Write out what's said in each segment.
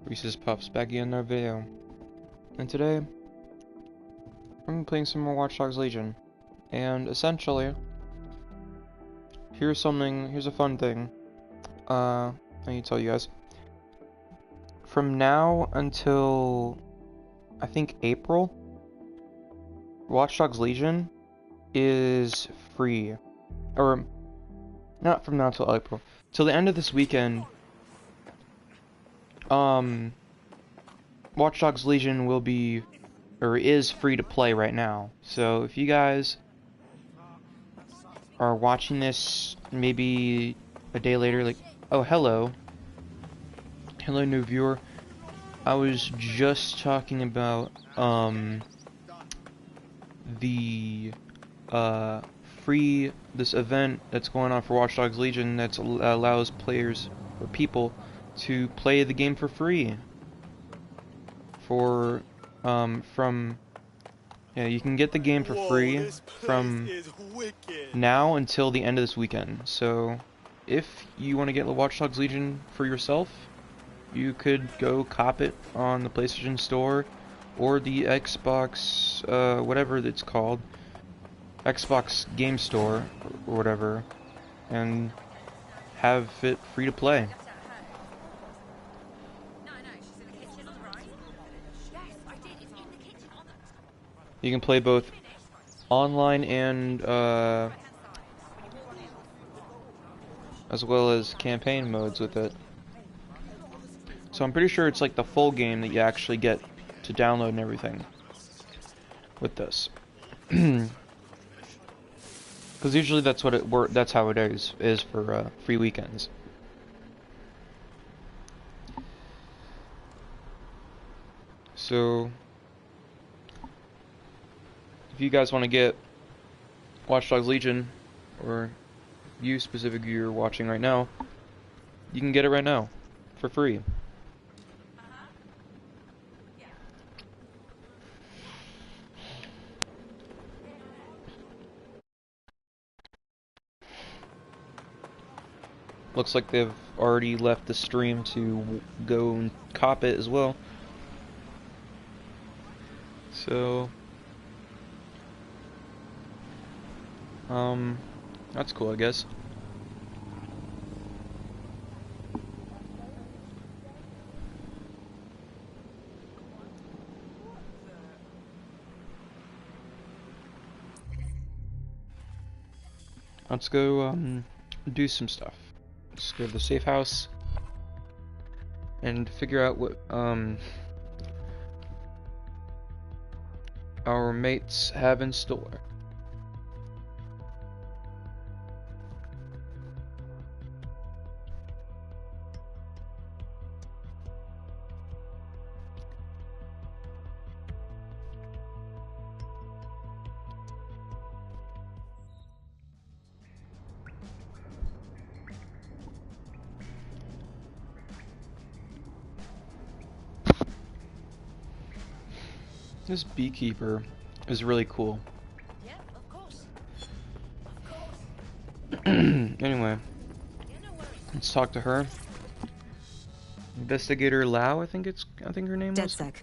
Reese's Puffs back in another video. And today, I'm playing some more Watch Dogs Legion. And essentially, here's a fun thing. I need to tell you guys. From now until, I think April, Watch Dogs Legion is free. Or, not from now until April. Till the end of this weekend, Watch Dogs Legion will be, or is free to play right now. So if you guys are watching this maybe a day later, like, oh, hello new viewer. I was just talking about the this event that's going on for Watch Dogs Legion that allows players or people to play the game for free. You can get the game for free from now until the end of this weekend. So if you want to get the Watch Dogs Legion for yourself, you could go cop it on the PlayStation Store or the Xbox, whatever it's called, Xbox Game Store or whatever, and have it free to play. You can play both online and as well as campaign modes with it. So I'm pretty sure it's like the full game that you actually get to download and everything with this. Because usually that's what that's how it is for free weekends. So if you guys want to get Watch Dogs Legion, or you specifically you're watching right now, you can get it right now for free. Looks like they've already left the stream to go and cop it as well. So, that's cool, I guess. Let's go, do some stuff. Let's go to the safe house and figure out what, our mates have in store. This beekeeper is really cool. Yeah, of course. Of course. Anyway, let's talk to her. Investigator Lau, I think her name was. DedSec.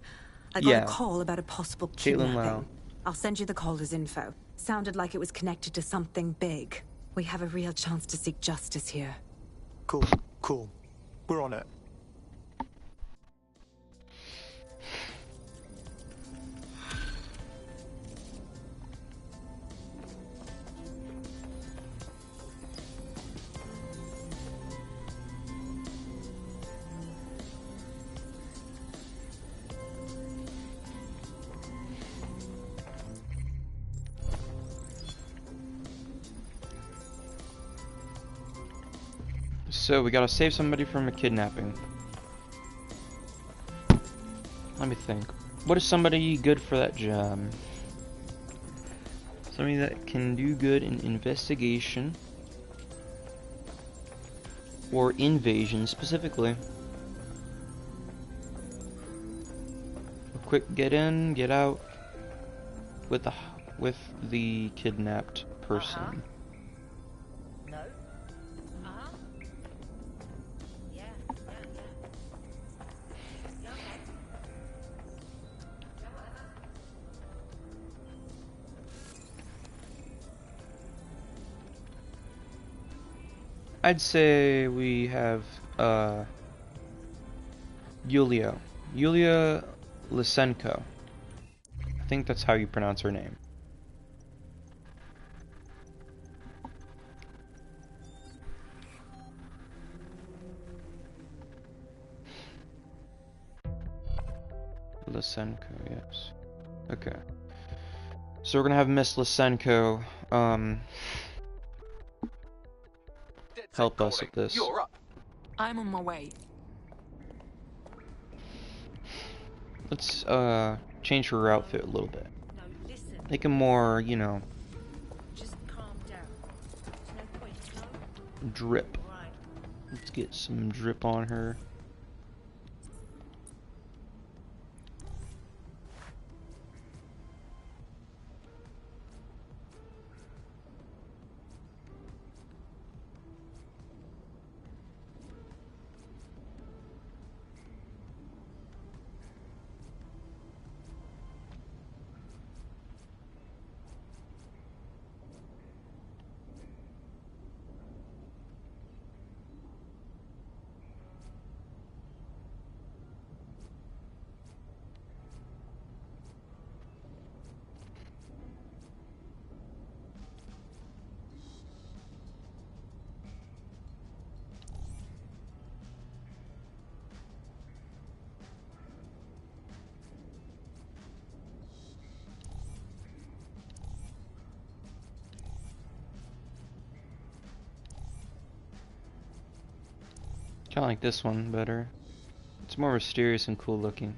I got a call about a possible Caitlin kidnapping. Lau. I'll send you the caller's info. Sounded like it was connected to something big. We have a real chance to seek justice here. Cool. We're on it. So we gotta save somebody from a kidnapping. Let me think. What is somebody good for that job? Somebody that can do good in investigation or invasion specifically. A quick get in, get out with the kidnapped person. No. Yeah. I'd say we have Yulia Lysenko. I think that's how you pronounce her name. Lysenko, yes. Okay. So we're gonna have Miss Lysenko help us with this. You're up. I'm on my way. Let's change her outfit a little bit. No, listen. Make it more, you know, Just calm down. There's no point, no? drip. Right. Let's get some drip on her. Kinda like this one better. It's more mysterious and cool looking.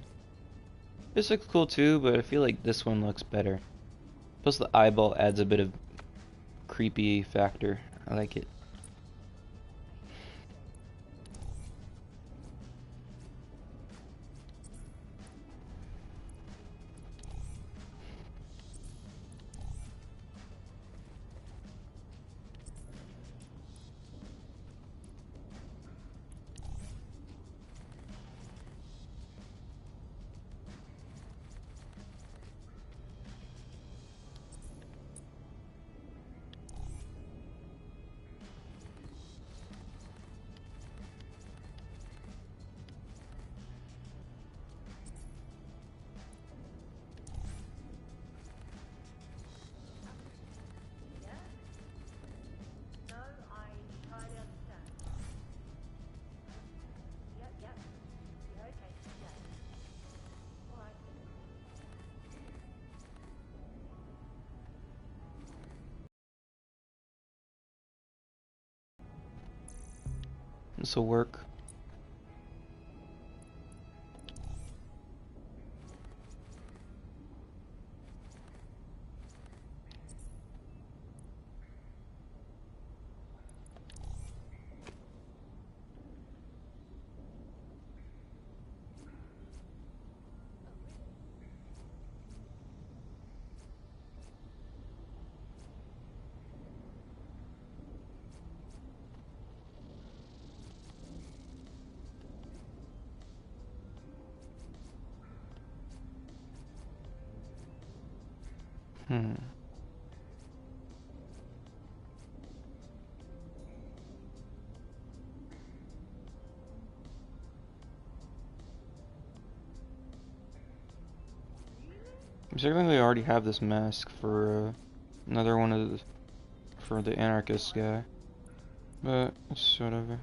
This looks cool too, but I feel like this one looks better. Plus the eyeball adds a bit of creepy factor. I like it. No, I entirely understand. Yep. Yeah, okay. Yeah. Alright. This will work. Hmm. So technically I already have this mask for another one of the, for the anarchist guy. But it's whatever.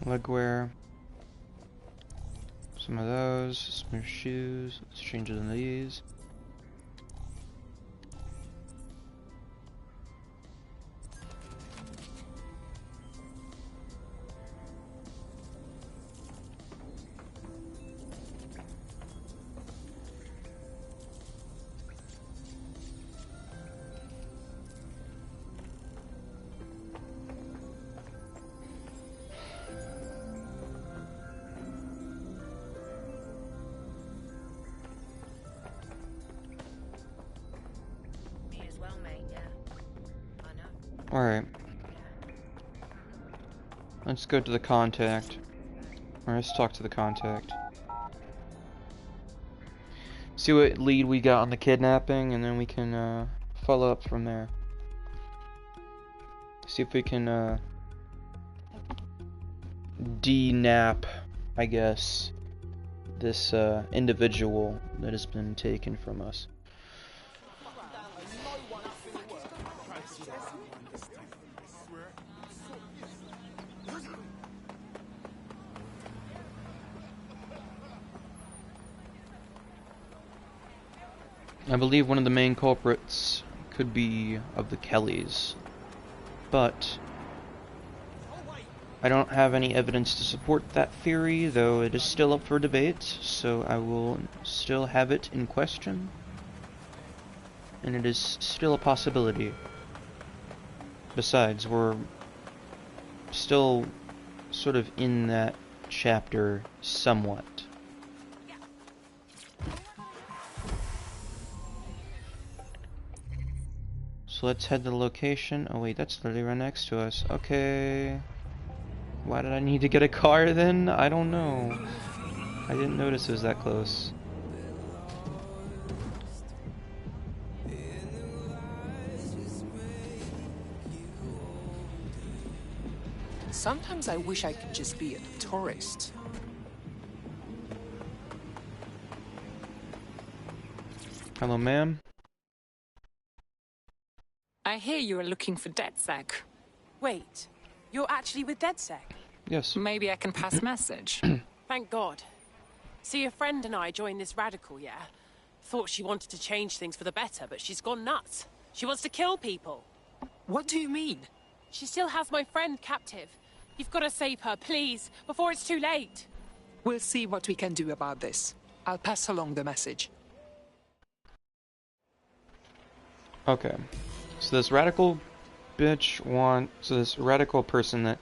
Leg wear. Some of those. Some shoes. Let's change it to these. Alright. Let's go to the contact. Or let's talk to the contact. See what lead we got on the kidnapping, and then we can follow up from there. See if we can de-nap, I guess, this individual that has been taken from us. I believe one of the main culprits could be of the Kellys, but I don't have any evidence to support that theory, though it is still up for debate, so I will still have it in question, and it is still a possibility. Besides, we're still sort of in that chapter somewhat. So let's head to the location. Oh wait, that's literally right next to us. Okay. Why did I need to get a car then? I don't know. I didn't notice it was that close. Sometimes I wish I could just be a tourist. Hello, ma'am. I hear you are looking for DedSec. Wait, you're actually with DedSec? Yes. Maybe I can pass a message. Thank God. See, a friend and I joined this radical, yeah? Thought she wanted to change things for the better, but she's gone nuts. She wants to kill people. What do you mean? She still has my friend captive. You've got to save her, please, before it's too late. We'll see what we can do about this. I'll pass along the message. Okay. So this radical bitch so this radical person that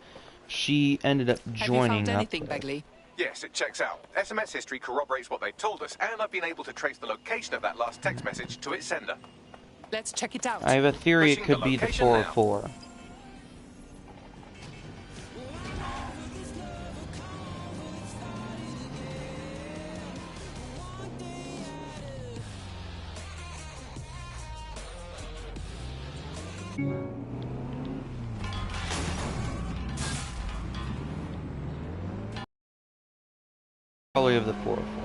she ended up joining Have you found up anything, with. Bagley? Yes, it checks out. SMS history corroborates what they told us, and I've been able to trace the location of that last text message to its sender. Let's check it out. I have a theory it Pushing the could be the location now. 404. Probably of the 404.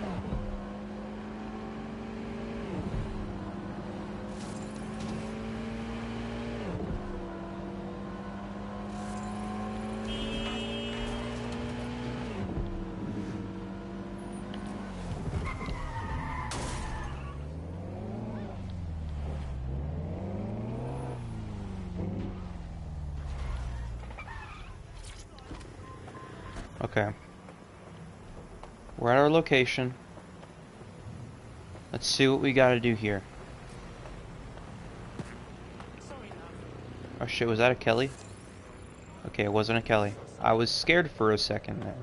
Okay. We're at our location. Let's see what we gotta do here. Oh shit, was that a Kelly? Okay, it wasn't a Kelly. I was scared for a second there.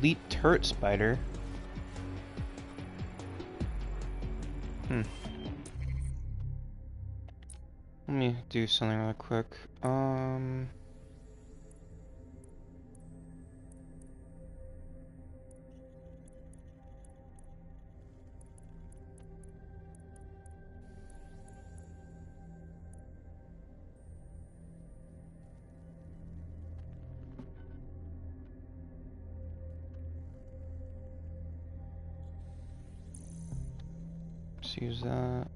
Elite turret spider. Let me do something real quick. Let's use that.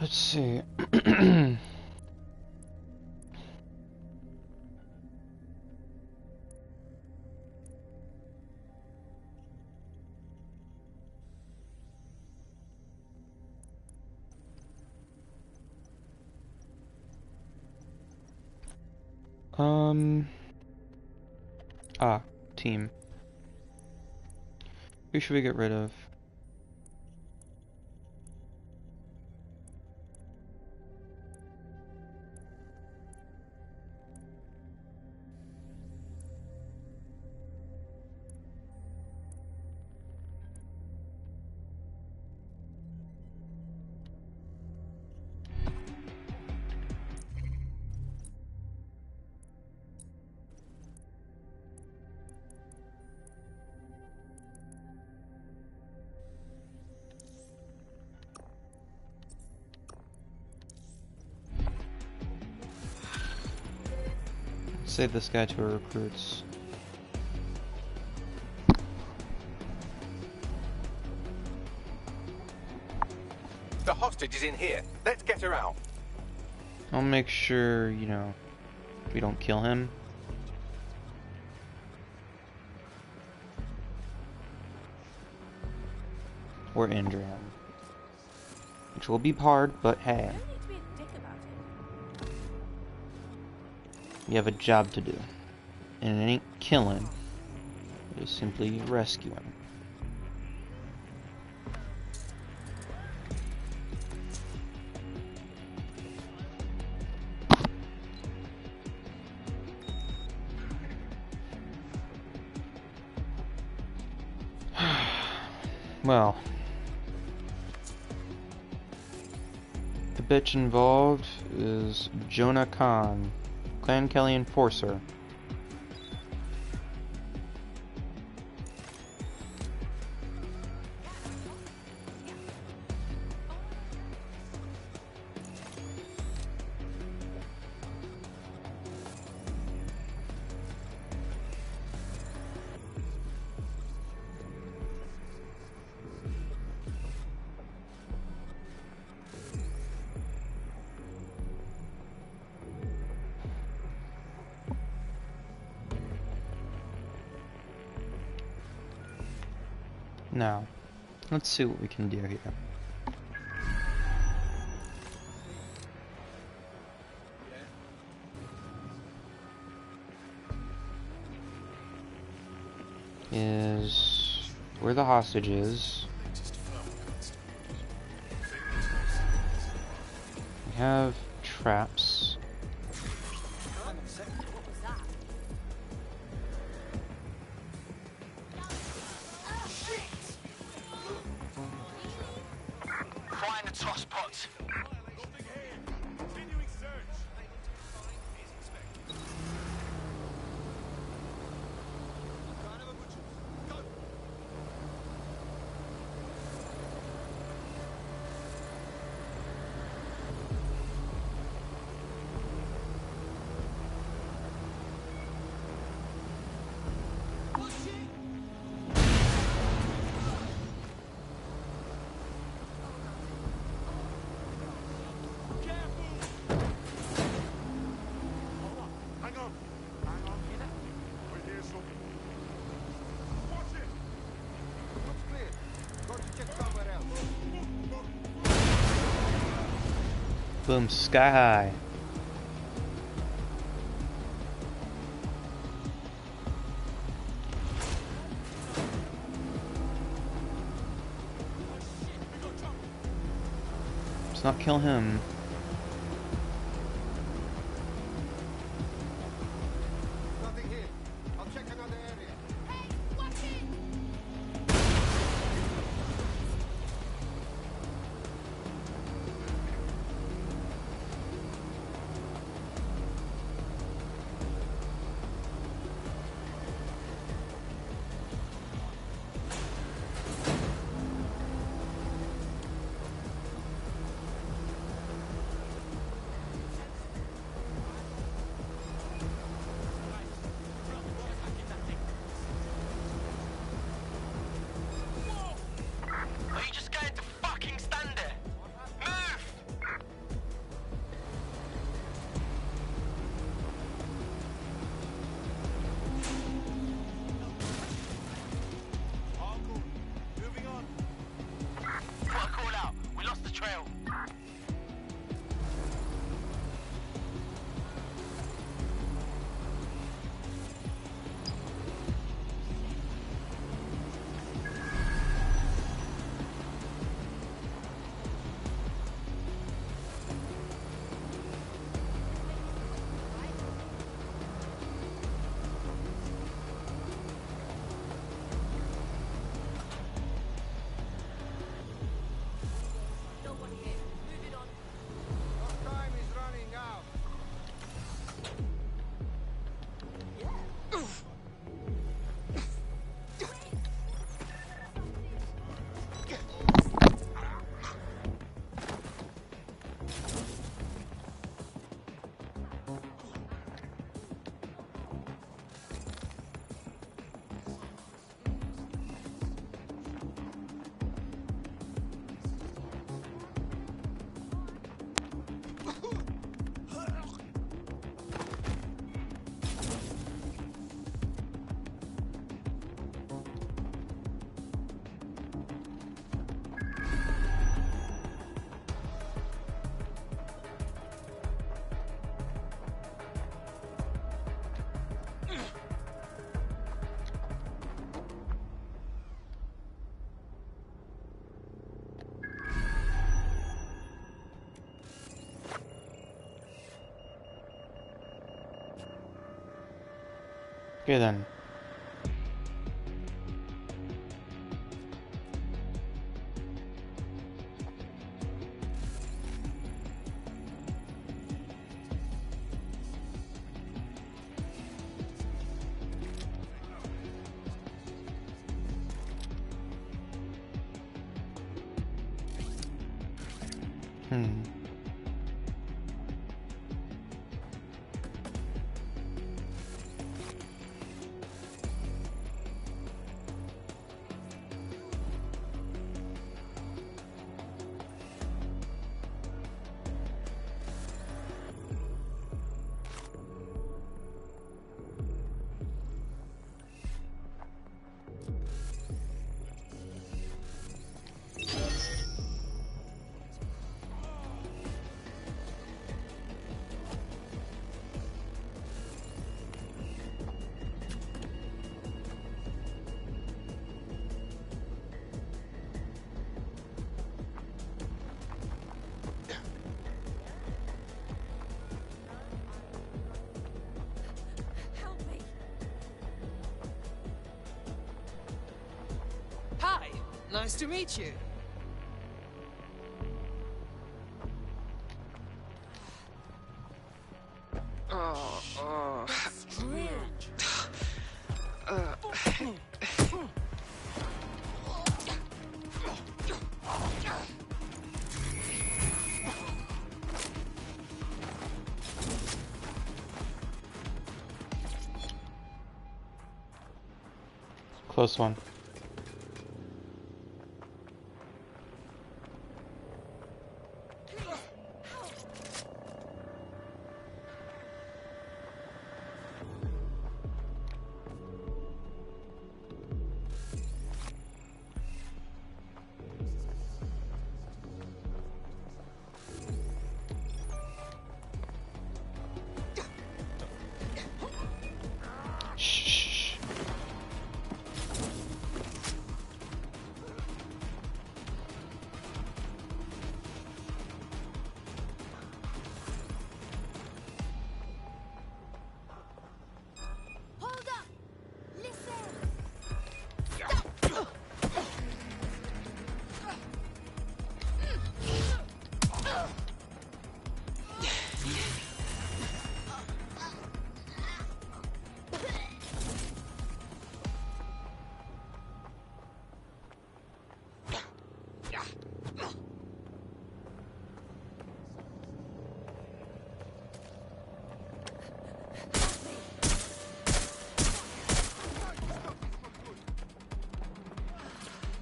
Let's see. Team. Who should we get rid of? Save this guy to our recruits. The hostage is in here. Let's get her out. I'll make sure, you know, we don't kill him. Or injure him. Which will be hard, but hey. You have a job to do. And it ain't killing. It is simply rescuing. Well. The bitch involved is Jonah Khan. Clan Kelly Enforcer. Now, let's see what we can do here. Is where the hostage is. We have traps. Boom, sky high. Let's not kill him. Nothing here. I'll check another area. Hey, watch it! Okay then. Hi, nice to meet you. Close one. Shh. Hold up! Listen!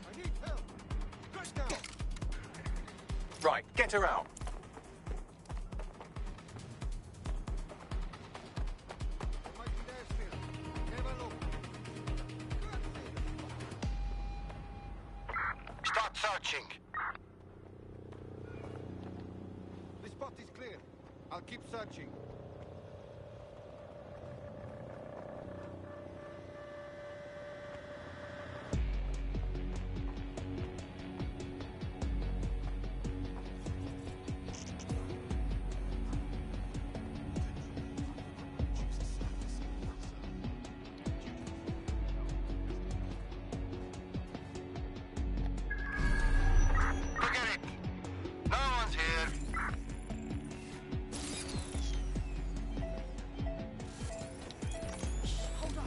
I need help. Crash down. Right, get her out. Fighting airfield. Never look. Start searching. The spot is clear. I'll keep searching. Forget it. No one's here. Hold up!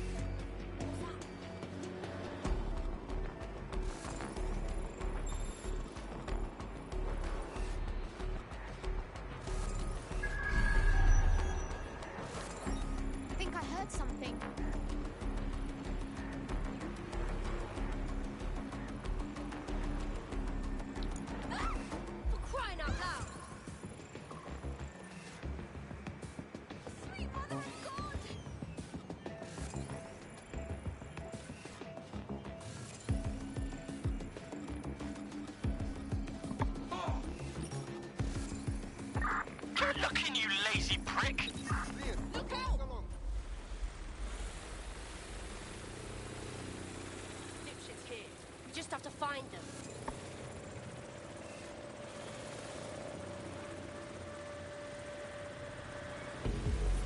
I think I heard something. For crying out loud! Sweet mother of God! Good looking, you lazy prick. Clear. Look Moving out! along. Dipshit's here. We just have to find them.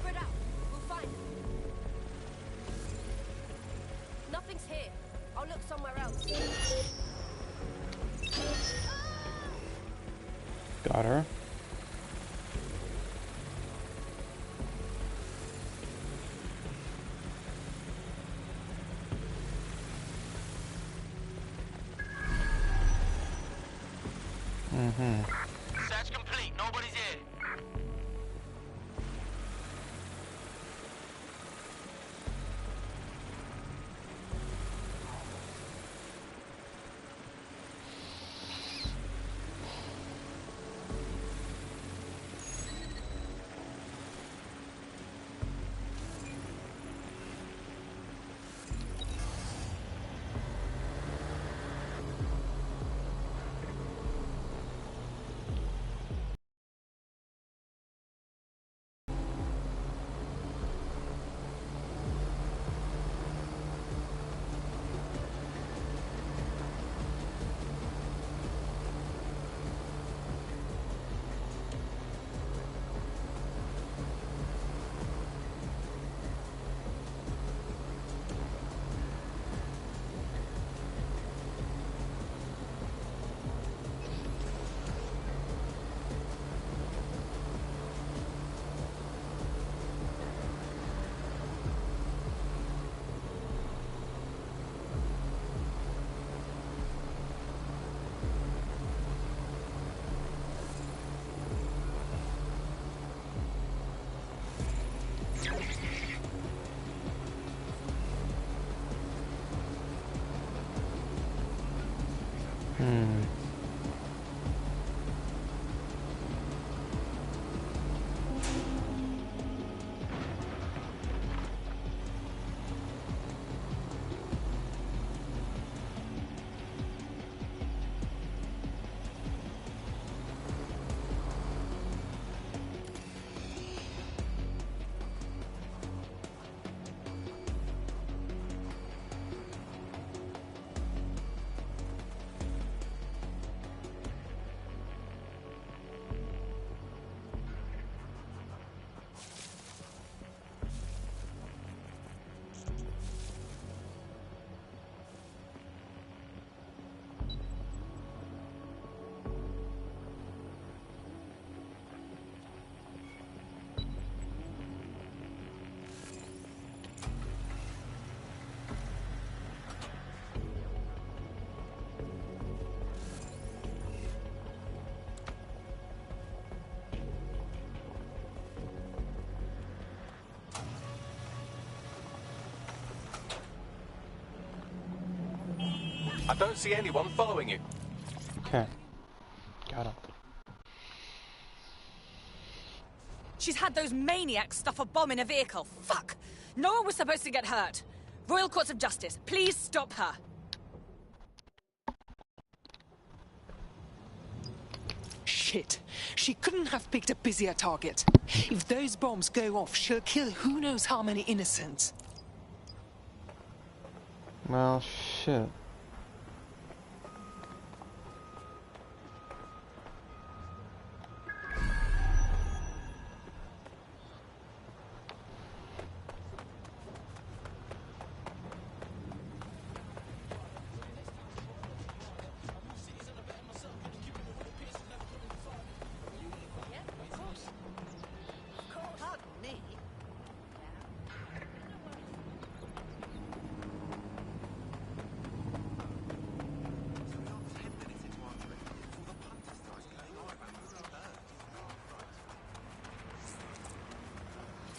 Spread out. We'll find them. somewhere else. Got her. Search complete. Nobody's here. I don't see anyone following you. Okay. Got him. She's had those maniacs stuff a bomb in a vehicle. Fuck! No one was supposed to get hurt. Royal Courts of Justice, please stop her. Shit. She couldn't have picked a busier target. If those bombs go off, she'll kill who knows how many innocents. Well, shit.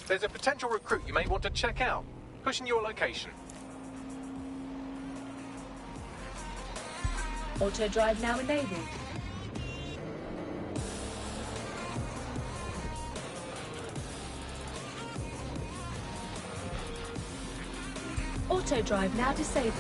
There's a potential recruit you may want to check out. Pushing your location. Auto drive now enabled. Auto drive now disabled.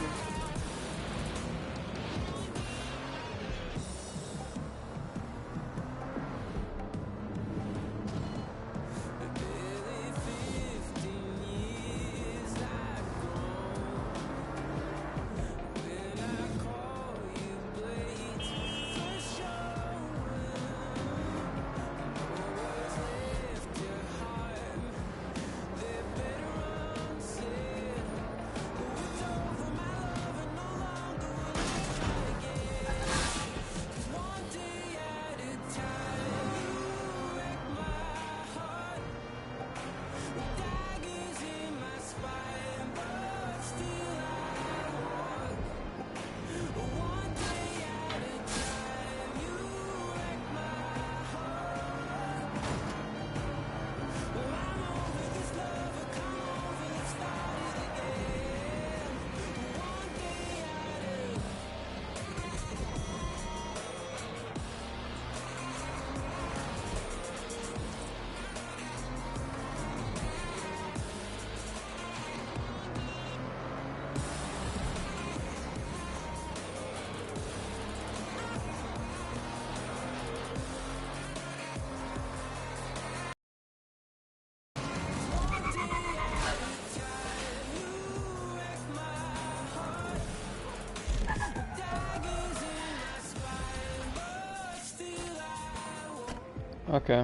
Okay.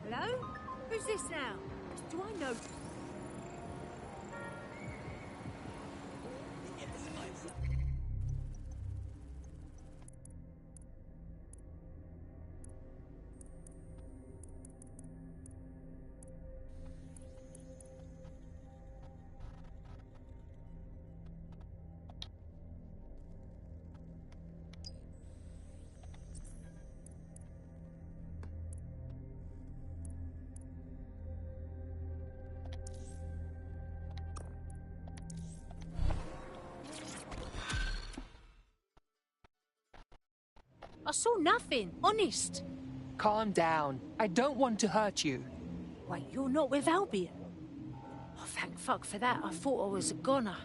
Hello? Who's this now? Do I know? I saw nothing, honest. Calm down. I don't want to hurt you. Wait, you're not with Albion? Oh, thank fuck for that. I thought I was a goner.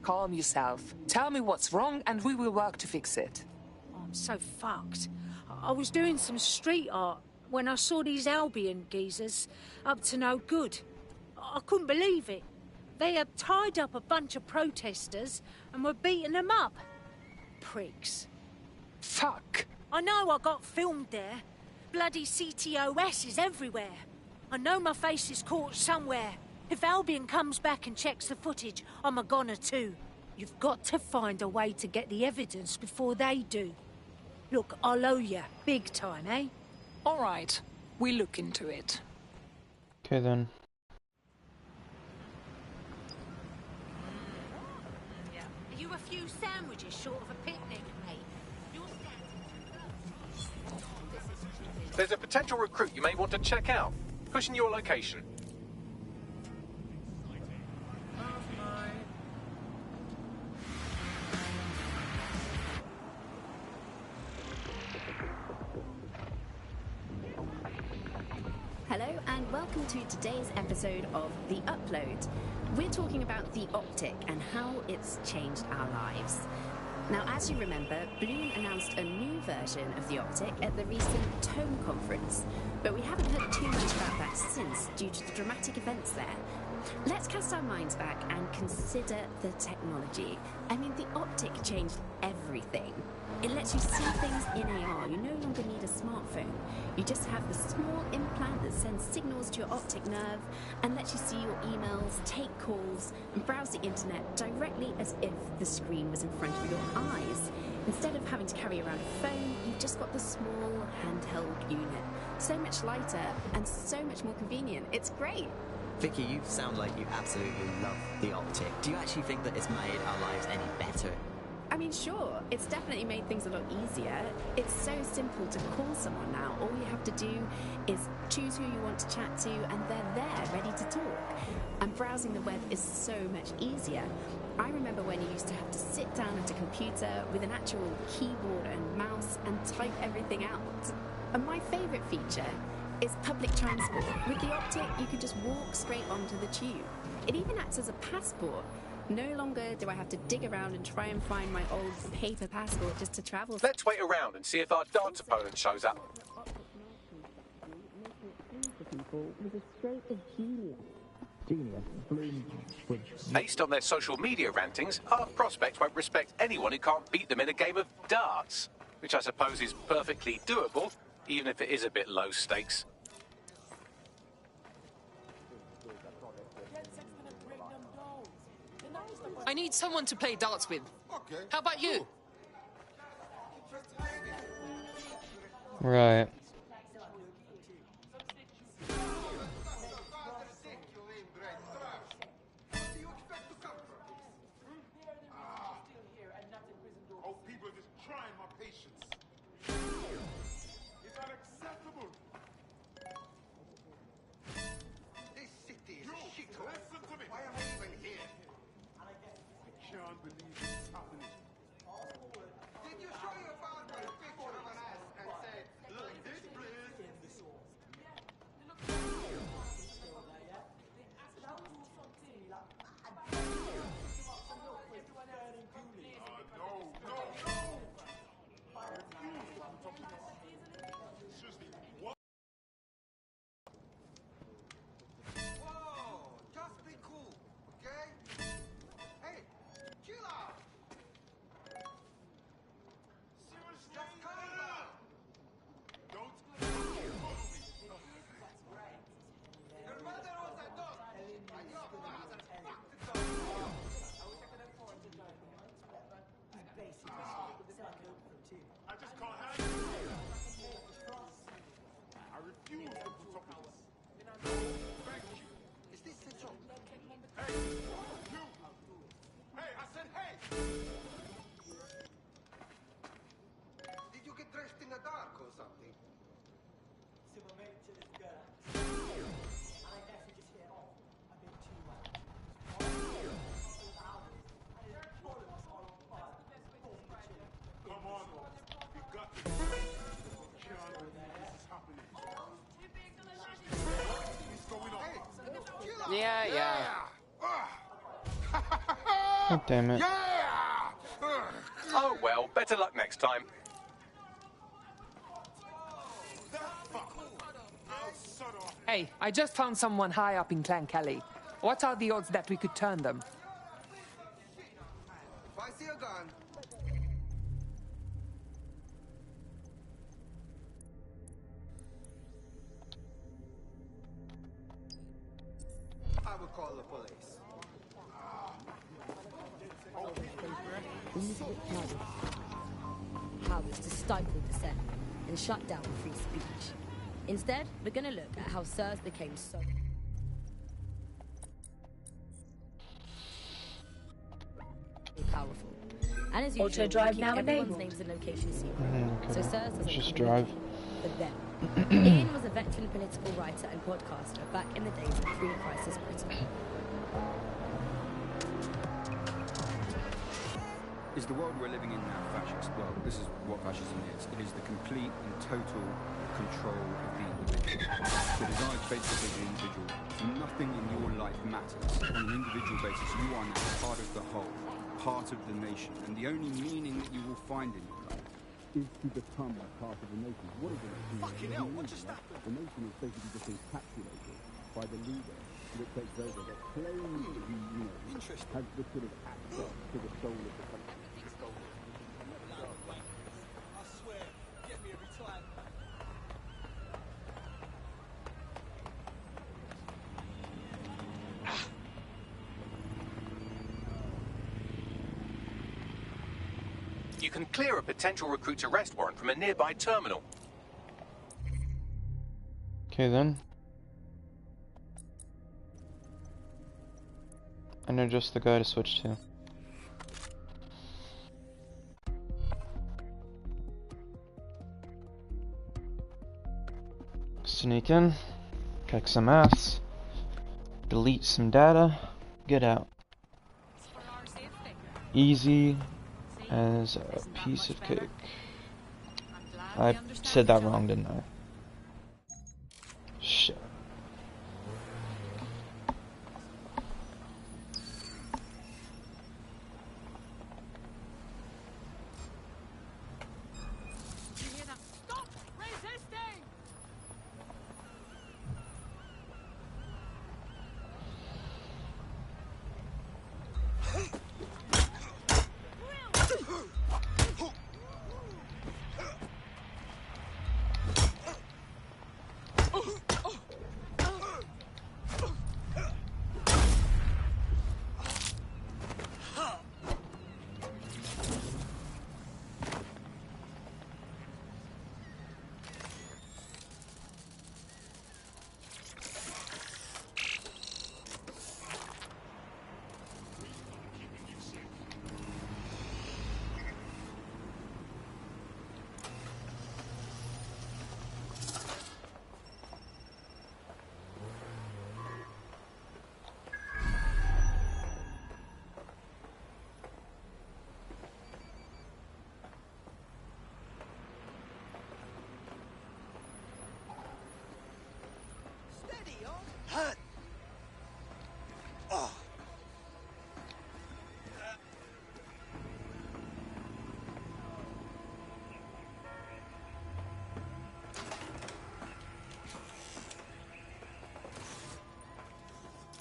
Calm yourself. Tell me what's wrong and we will work to fix it. Oh, I'm so fucked. I was doing some street art when I saw these Albion geezers up to no good. I couldn't believe it. They had tied up a bunch of protesters and were beating them up. Pricks. Fuck. I know I got filmed there. Bloody CTOS is everywhere. I know my face is caught somewhere. If Albion comes back and checks the footage, I'm a goner too. You've got to find a way to get the evidence before they do. Look, I'll owe you. Big time, eh? All right. We look into it. Okay then. Are you a few sandwiches short of a picnic, mate? There's a potential recruit you may want to check out. Pushing your location. Hello and welcome to today's episode of The Upload. We're talking about the optic and how it's changed our lives. Now, as you remember, Bloom announced a new version of the optic at the recent Tone conference, but we haven't heard too much about that since due to the dramatic events there. Let's cast our minds back and consider the technology. I mean, the optic changed everything. It lets you see things in AR. You no longer need a smartphone. You just have the small implant that sends signals to your optic nerve and lets you see your emails, take calls, and browse the internet directly as if the screen was in front of your eyes. Instead of having to carry around a phone, you've just got the small handheld unit. So much lighter and so much more convenient. It's great. Vicky, you sound like you absolutely love the optic. Do you actually think that it's made our lives any better? I mean, sure, it's definitely made things a lot easier. It's so simple to call someone now. All you have to do is choose who you want to chat to and they're there, ready to talk. And browsing the web is so much easier. I remember when you used to have to sit down at a computer with an actual keyboard and mouse and type everything out. And my favourite feature is public transport. With the optic, you can just walk straight onto the tube. It even acts as a passport. No longer do I have to dig around and try and find my old paper passport just to travel. Let's wait around and see if our dance opponent shows up. Based on their social media rantings, our prospects won't respect anyone who can't beat them in a game of darts, which I suppose is perfectly doable, even if it is a bit low stakes. I need someone to play darts with. Okay. How about you? Right. Oh, people just trying my patience. It's unacceptable. This city is a shithole. Listen to me. Why am I even here? I can't believe it's happening. Did you show your father a picture of an ass and say, look, this Is this a joke? Hey! You! Hey, I said hey! Did you get dressed in the dark or something? So my mate to this girl, and I guess we just hit it off a bit too well. Come on, you got this. Can't believe this is happening. What's going on? Yeah. Oh, damn it. Oh well, better luck next time. Hey, I just found someone high up in Clan Kelly. What are the odds that we could turn them? If I see a gun, I will call the police. How is to stifle dissent and shut down free speech. Instead, we're going to look at how sirs became so powerful. And as usual, Auto drive now everyone's enabled. names and locations secret. Okay. So sirs doesn't Just come in drive. for them. Ian was a veteran political writer and podcaster back in the days of pre-crisis Britain. Is the world we're living in now fascist? Well, this is what fascism is. It is the complete and total control of the individual. The desire to basically the individual. Nothing in your life matters. On an individual basis, you are now part of the whole, part of the nation. And the only meaning that you will find in your life is to become a part of the nation. What is the nation? Fucking hell, what just happened? The nation is basically just encapsulated by the leader that takes over, that claims to be, has this sort of access to the soul of the country. I swear, get me every time. You can clear a potential recruit's arrest warrant from a nearby terminal. Okay then. I know just the guy to switch to. Sneak in, kick some ass, delete some data, get out. Easy as a piece of cake. I said that wrong, didn't I? Shit.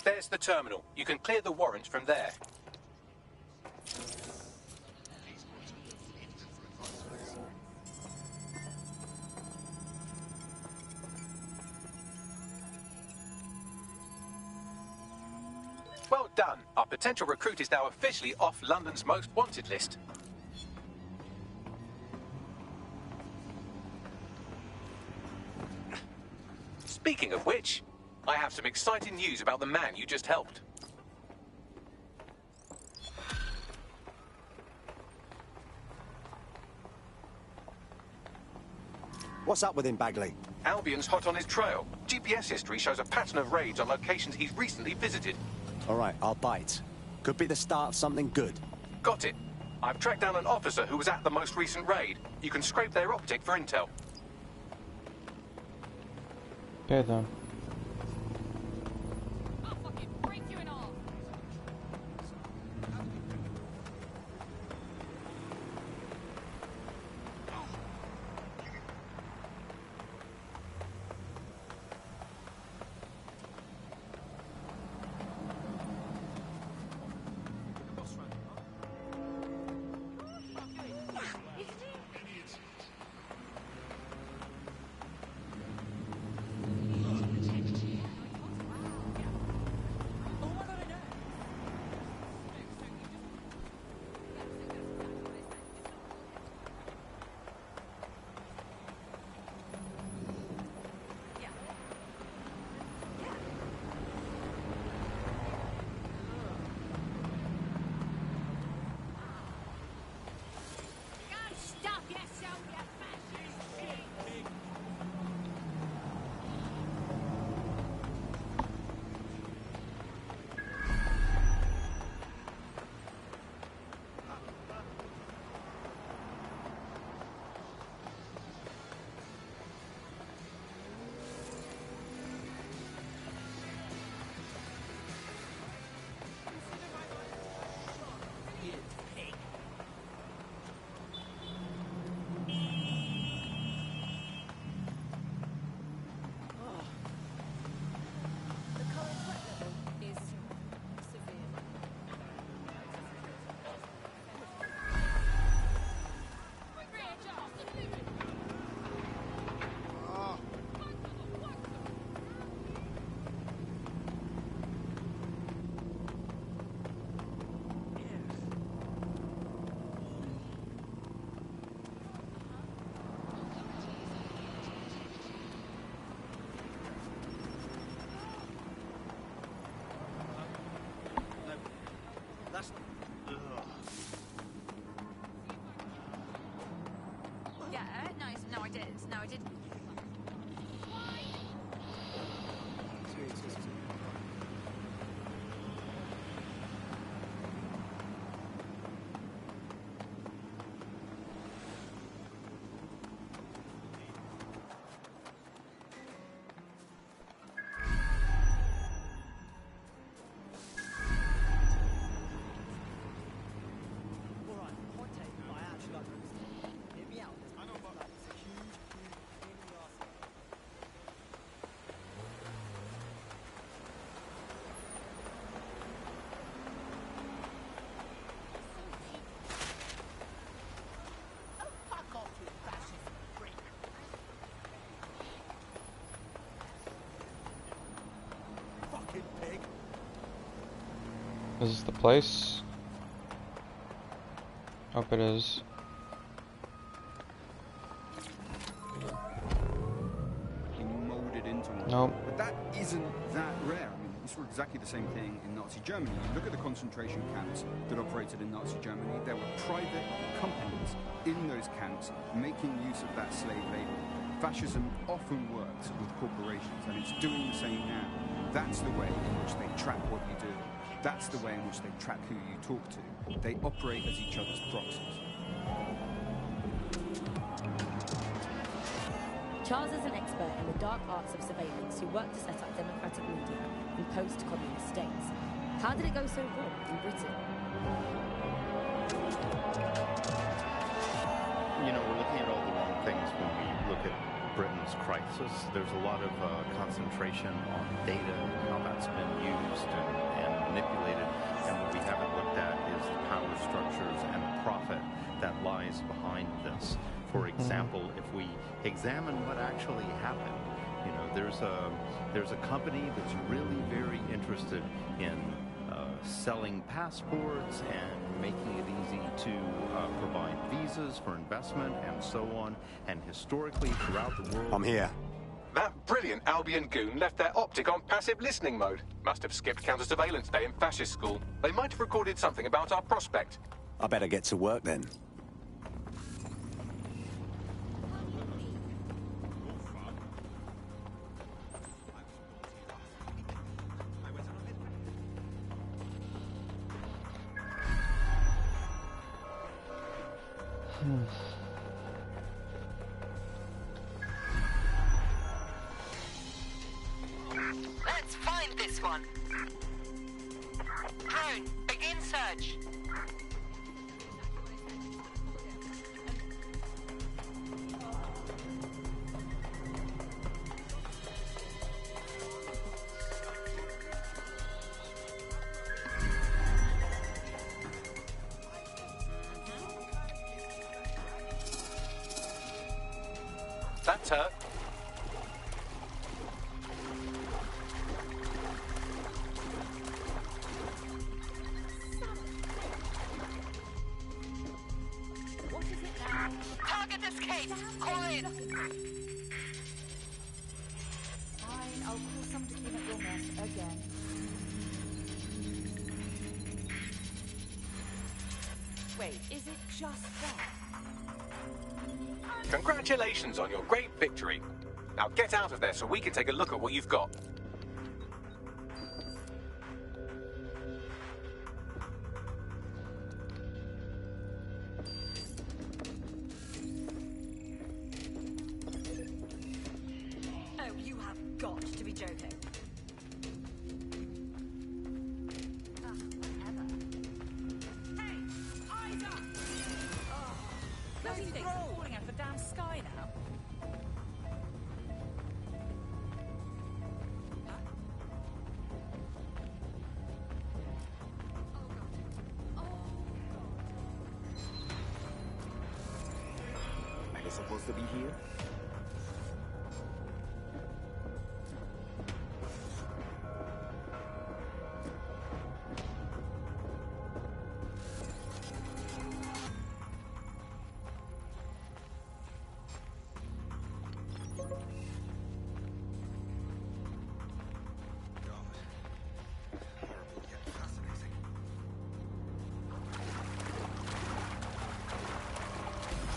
There's the terminal. You can clear the warrant from there. Well done. Our potential recruit is now officially off London's most wanted list. Speaking of which, I have some exciting news about the man you just helped. What's up with him, Bagley? Albion's hot on his trail. GPS history shows a pattern of raids on locations he's recently visited. All right, I'll bite. Could be the start of something good. Got it. I've tracked down an officer who was at the most recent raid. You can scrape their optic for intel. Okay then. No, I didn't. Is this the place? Hope it is. Molded into one. Nope. But that isn't that rare. I mean, you saw exactly the same thing in Nazi Germany. You look at the concentration camps that operated in Nazi Germany. There were private companies in those camps making use of that slave labor. Fascism often works with corporations, and it's doing the same now. That's the way in which they track what you do. That's the way in which they track who you talk to. They operate as each other's proxies. Charles is an expert in the dark arts of surveillance who worked to set up democratic media in post-communist states. How did it go so wrong in Britain? You know, we're looking at all the wrong things when we look at Britain's crisis. There's a lot of concentration on data and how that's been used and manipulated, and what we haven't looked at is the power structures and the profit that lies behind this. For example, if we examine what actually happened, you know, there's a company that's really very interested in selling passports and making it easy to provide visas for investment and so on. And historically, throughout the world, I'm here. That brilliant Albion goon left their optic on passive listening mode. Must have skipped counter-surveillance day in fascist school. They might have recorded something about our prospect. I better get to work then. Let's find this one. Drone, begin search. That's her. What is it now? Target escaped. Call in. Fine, I'll call some to clean up your mess again. Wait, is it just that? Congratulations on your great victory. Now get out of there so we can take a look at what you've got. Oh, you have got to be joking. Hey, eyes up! Oh, bloody things are falling out of the damn sky now. Am I supposed to be here?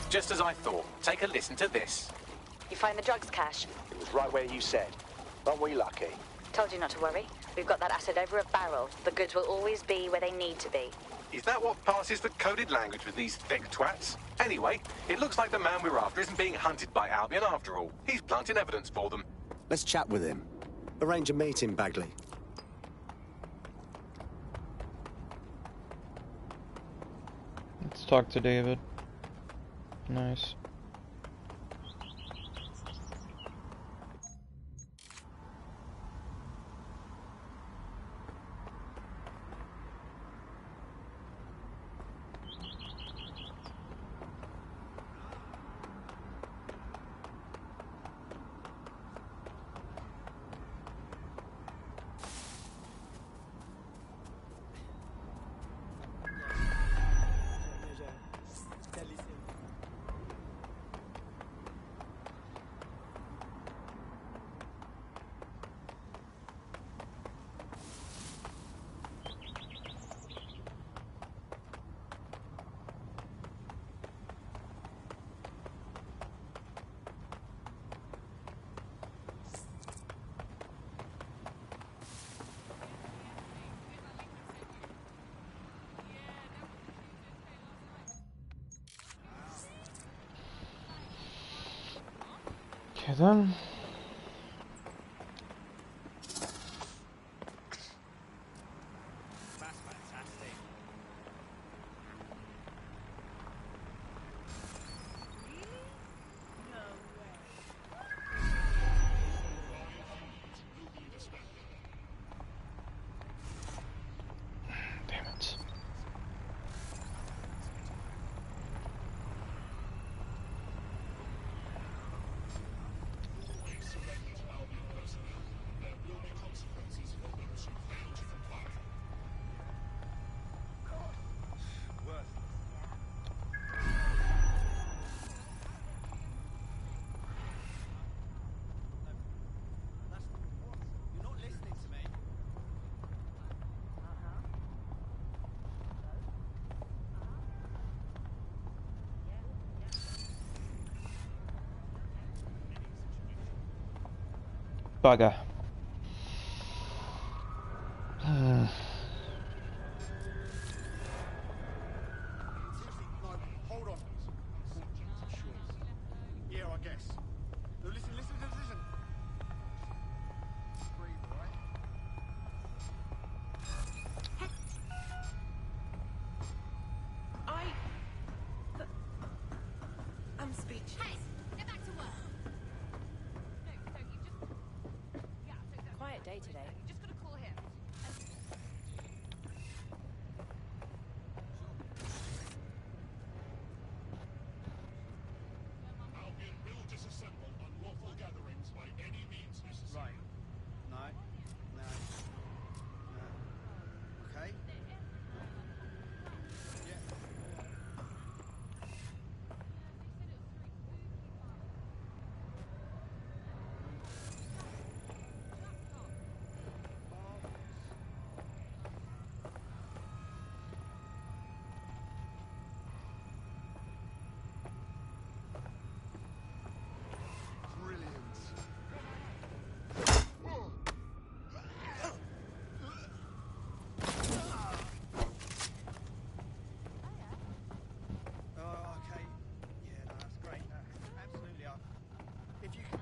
Just as I thought. Take a listen to this. You find the drugs cache? It was right where you said. Aren't we lucky? Told you not to worry. We've got that asset over a barrel. The goods will always be where they need to be. Is that what passes for coded language with these thick twats? Anyway, it looks like the man we're after isn't being hunted by Albion after all. He's planting evidence for them. Let's chat with him. Arrange a meeting, Bagley. Let's talk to David. Nice. Okay then. Damn it. bugger. Hold on. Yeah, I guess. No, listen. Breathe, all right? I'm speechless. Hey, get back to work. Quiet day today. You just gotta call him. Albion will disassemble unlawful gatherings by any means necessary. Right. No. Okay. Yeah. Okay. Yeah, no, that's great. Absolutely. If you can...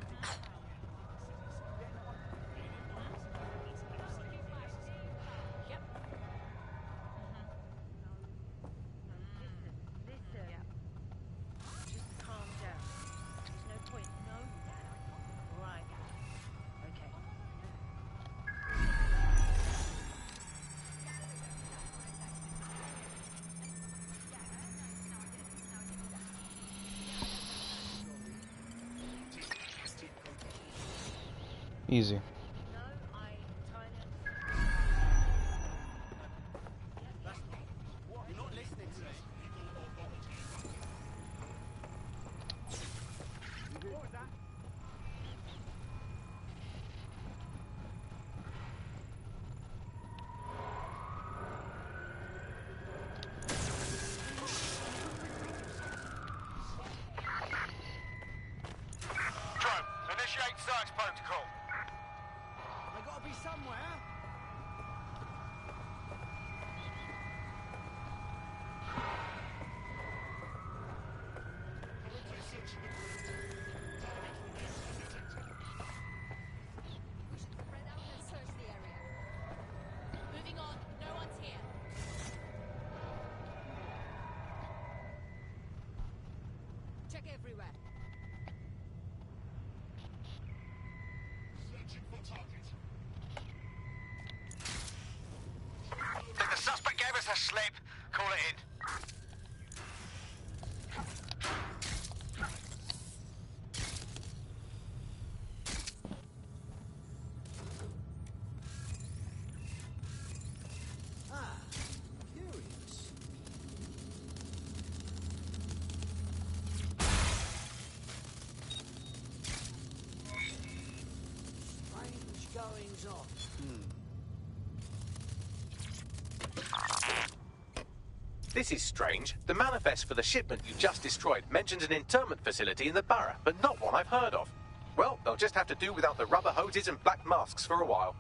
Listen. Just calm down. There's no point. No. Right. Okay. Easy. You're not listening to me. What was that? Drone, initiate search protocol. They gotta be somewhere. Spread out and search the area. Moving on. No one's here. Check everywhere. Searching for target. If the suspect gave us a slip, call it in. Curious. Strange goings on. This is strange. The manifest for the shipment you just destroyed mentions an internment facility in the Barra, but not one I've heard of. Well, they'll just have to do without the rubber hoses and black masks for a while.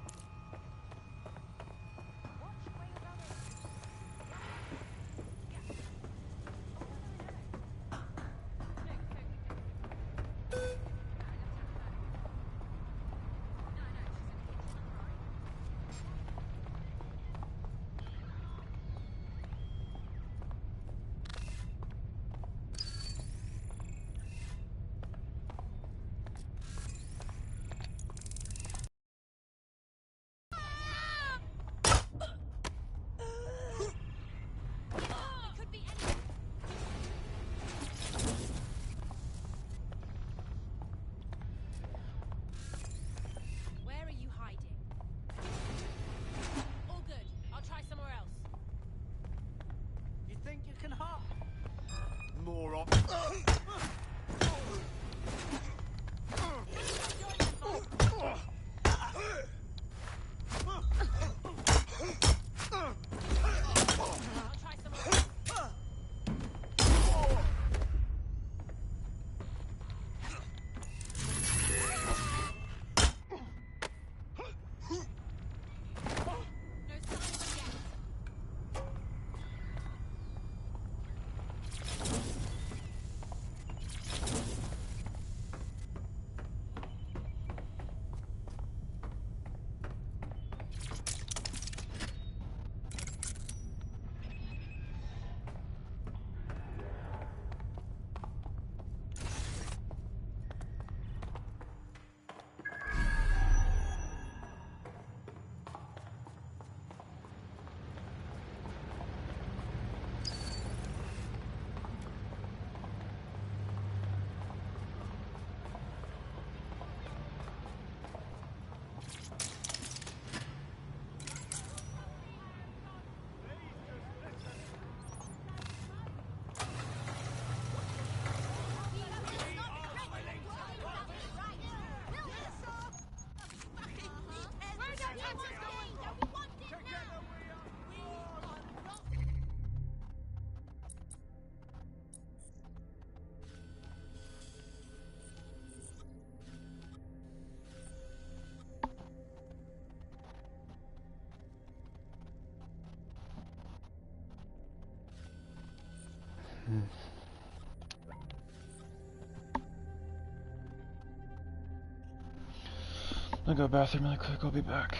I'll go bathroom really quick, I'll be back.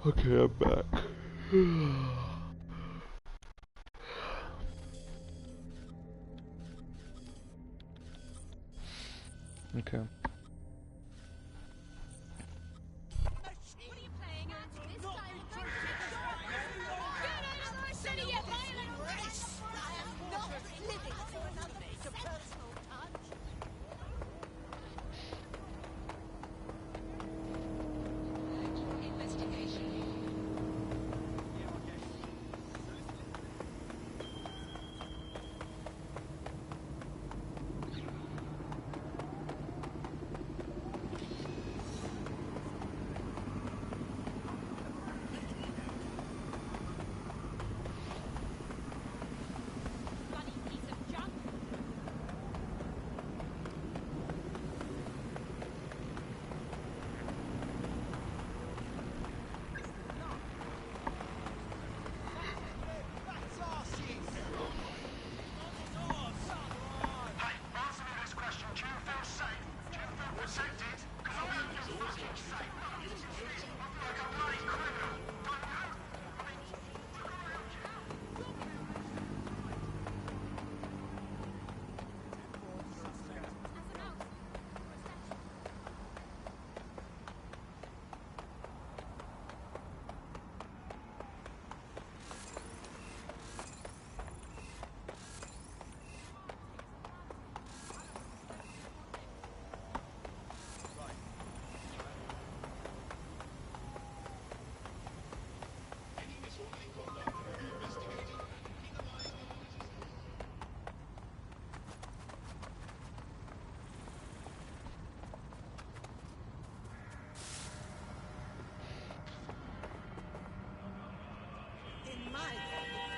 Okay, I'm back. Okay.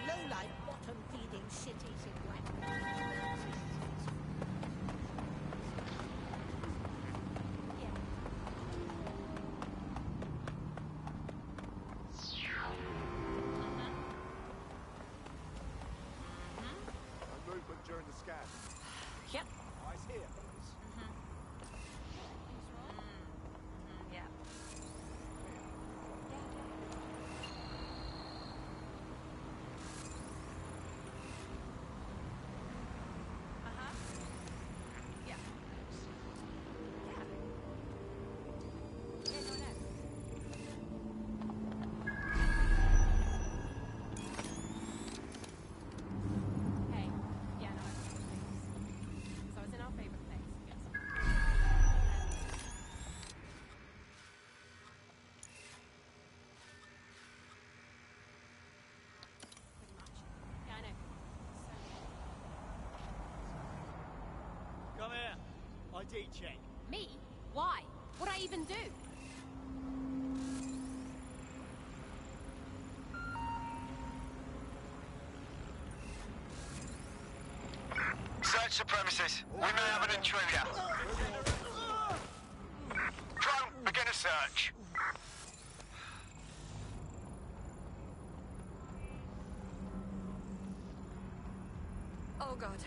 Low-life, bottom-feeding, shit-eating whack. No movement during the scan. Yep. Eyes here, fellas. Yeah. Come here. ID check. Me? Why? What'd I even do? Search the premises. We may have an intruder. Drone, begin a search. Oh god.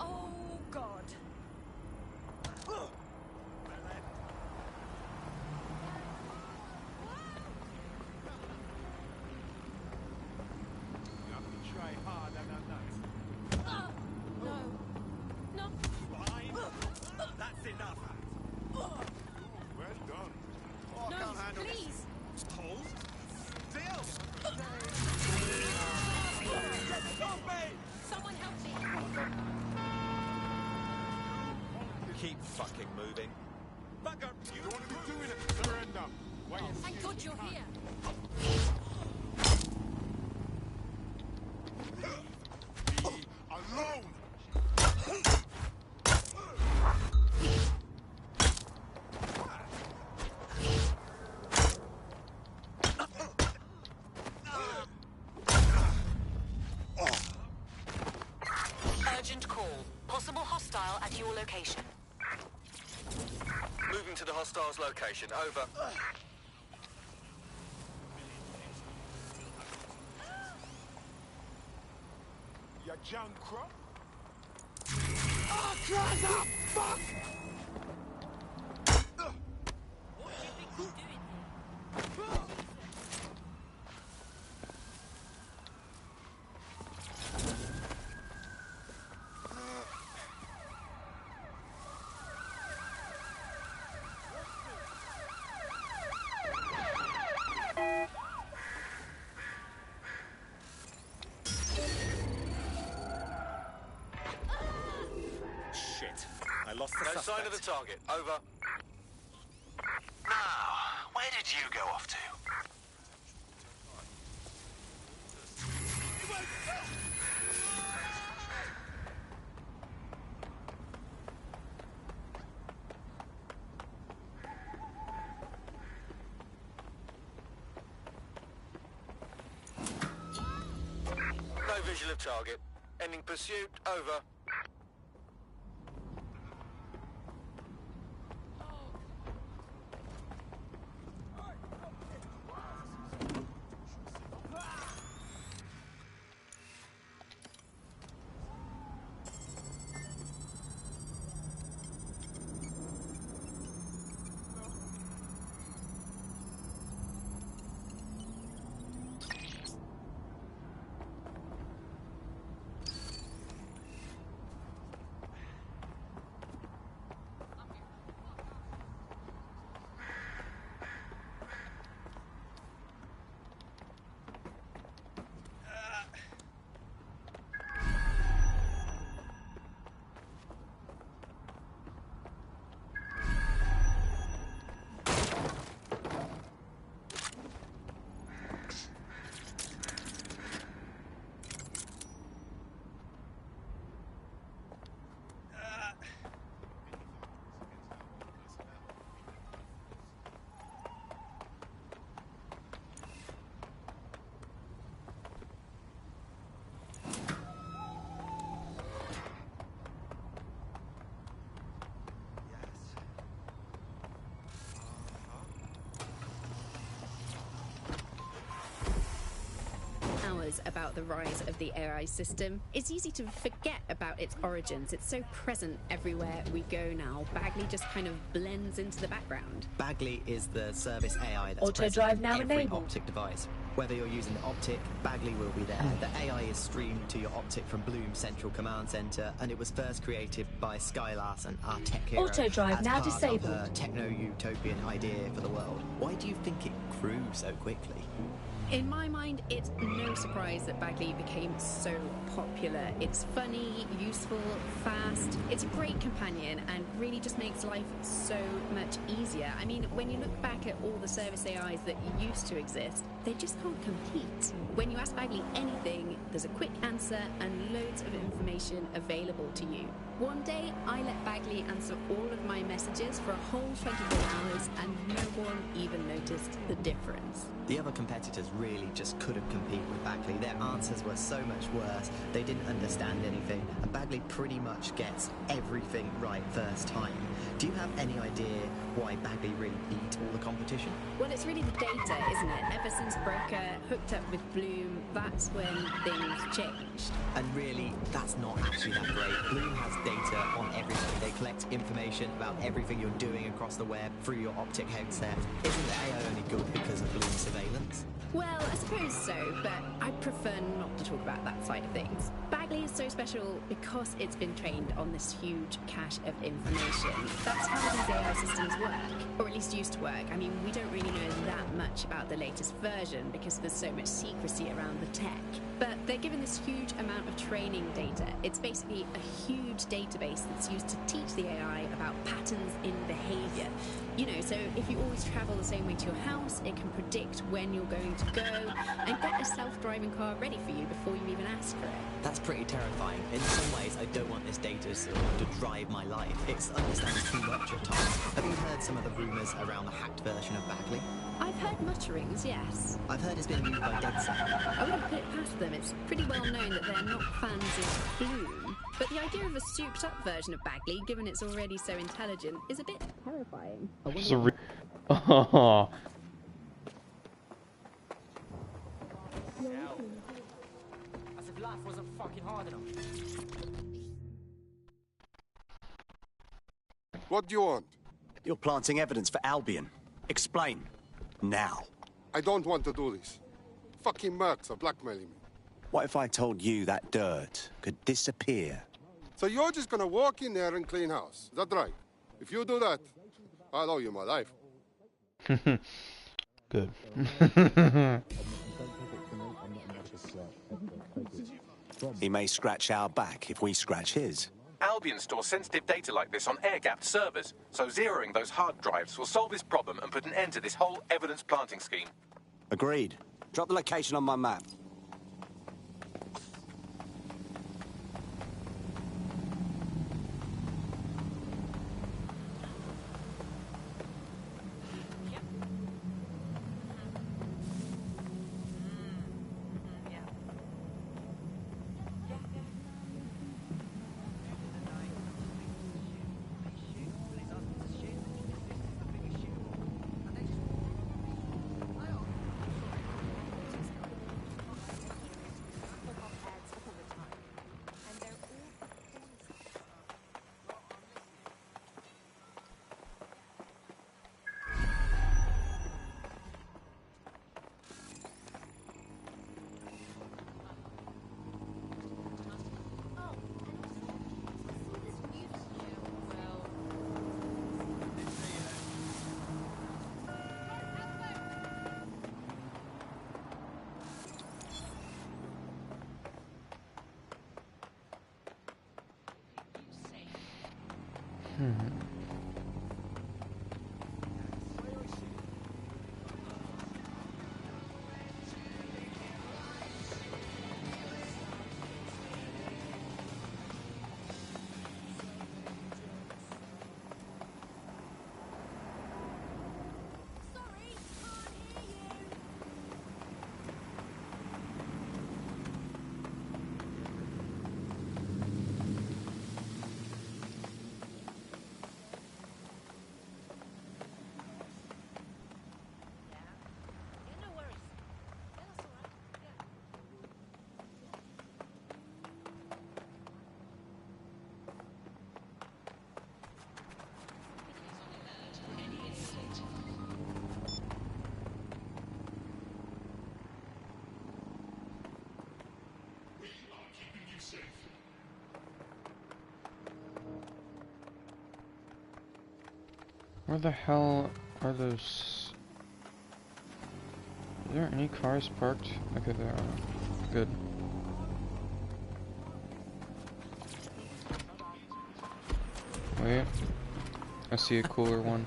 Oh god. You have to try hard and that. No. No. Fine. That's enough. Well done. Oh, I No, can't handle please. this. Toes? Deal! Someone help me. Keep fucking moving. Back up! You don't want to be doing it. Surrender. Wait. Thank God you're here. Leave me alone! Urgent call. Possible hostile at your location. Moving to the hostile's location. Over. You junk crop? Oh, cries up! Fuck! What do you think you're doing here? Shit. I lost the No sign of the target. Over. Now, where did you go off to? No visual of target. Ending pursuit. Over. About the rise of the AI system, it's easy to forget about its origins. It's so present everywhere we go now. Bagley just kind of blends into the background. Bagley is the service AI that's Auto present drive in now every enabled. optic device. Whether you're using the optic, Bagley will be there. The AI is streamed to your optic from Bloom Central Command Center, and it was first created by Sky Larson, our tech hero, Auto drive as now part disabled. of her techno-utopian idea for the world. Why do you think it grew so quickly? In my mind, it's no surprise that Bagley became so popular. It's funny, useful, fast. It's a great companion and really just makes life so much easier. I mean, when you look back at all the service AIs that used to exist, they just can't compete. When you ask Bagley anything, there's a quick answer and loads of information available to you. One day, I let Bagley answer all of my messages for a whole 24 hours, and no one even noticed the difference. The other competitors really just couldn't compete with Bagley. Their answers were so much worse, they didn't understand anything, and Bagley pretty much gets everything right first time. Do you have any idea why Bagley really beat all the competition? Well, it's really the data, isn't it? Ever since Broker hooked up with Bloom, that's when things changed. And really, that's not actually that great. Bloom has data on everything. They collect information about everything you're doing across the web through your optic headset. Isn't the AI only good because of Bloom surveillance? Well, I suppose so, but I prefer not to talk about that side of things. Bagley is so special because it's been trained on this huge cache of information. That's how these AI systems work, or at least used to work. I mean, we don't really know that much about the latest version because there's so much secrecy around the tech. But they're given this huge amount of training data. It's basically a huge database that's used to teach the AI about patterns in behavior. You know, so if you always travel the same way to your house, it can predict when you're going to go and get a self-driving car ready for you before you even ask for it. That's pretty terrifying. In some ways, I don't want this data to drive my life. It's understanding too much at times. Have you heard some of the rumours around the hacked version of Bagley? I've heard mutterings, yes. I've heard it's been used by DeadSec. I wouldn't put it past them. It's pretty well known that they're not fans of Bloom. But the idea of a souped-up version of Bagley, given it's already so intelligent, is a bit terrifying. Oh. As if life wasn't fucking hard enough. What do you want? You're planting evidence for Albion. Explain. Now. I don't want to do this. Fucking mercs are blackmailing me. What if I told you that dirt could disappear? So you're just gonna walk in there and clean house. Is that right? If you do that, I'll owe you my life. Good. He may scratch our back if we scratch his. Albion stores sensitive data like this on air-gapped servers, so zeroing those hard drives will solve this problem and put an end to this whole evidence planting scheme. Agreed. Drop the location on my map. Where the hell are those? Are there any cars parked? Okay, there are. Good. Wait. I see a cooler one.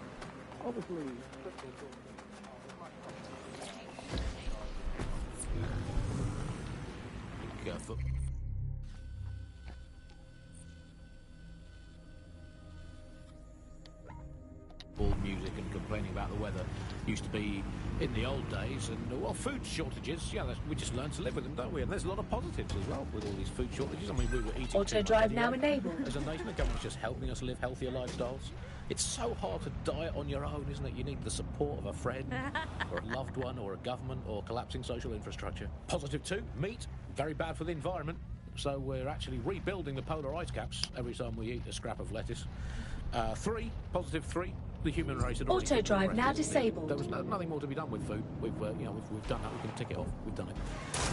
Used to be in the old days, and well, food shortages. Yeah, we just learn to live with them, don't we? And there's a lot of positives as well with all these food shortages. I mean, we were eating Auto too much drive anyway. now enabled. As a nation, the government's just helping us live healthier lifestyles. It's so hard to diet on your own, isn't it? You need the support of a friend, or a loved one, or a government, or collapsing social infrastructure. Positive 2, meat, very bad for the environment. So we're actually rebuilding the polar ice caps every time we eat a scrap of lettuce. 3, positive 3. The human race had already Auto drive now disabled. There was nothing more to be done with food. We've done that. We can tick it off. We've done it.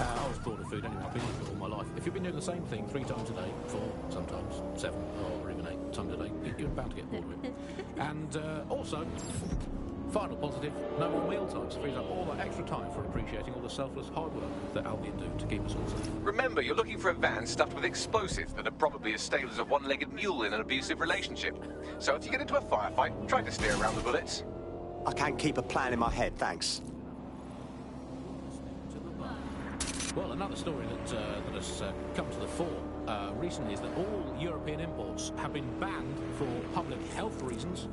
I was bored of food anyway. I've been eating it all my life. If you've been doing the same thing 3 times a day, 4, sometimes 7, or even 8 times a day, you're bound to get bored of it. And also, final positive, no more meal times. Frees up all that extra time for appreciating all the selfless hard work that Albion do to keep us all safe. Remember, you're looking for a van stuffed with explosives that are probably as stable as a one-legged mule in an abusive relationship. So if you get into a firefight, try to steer around the bullets. I can't keep a plan in my head, thanks. Well, another story that has come to the fore recently is that all European imports have been banned for public health reasons,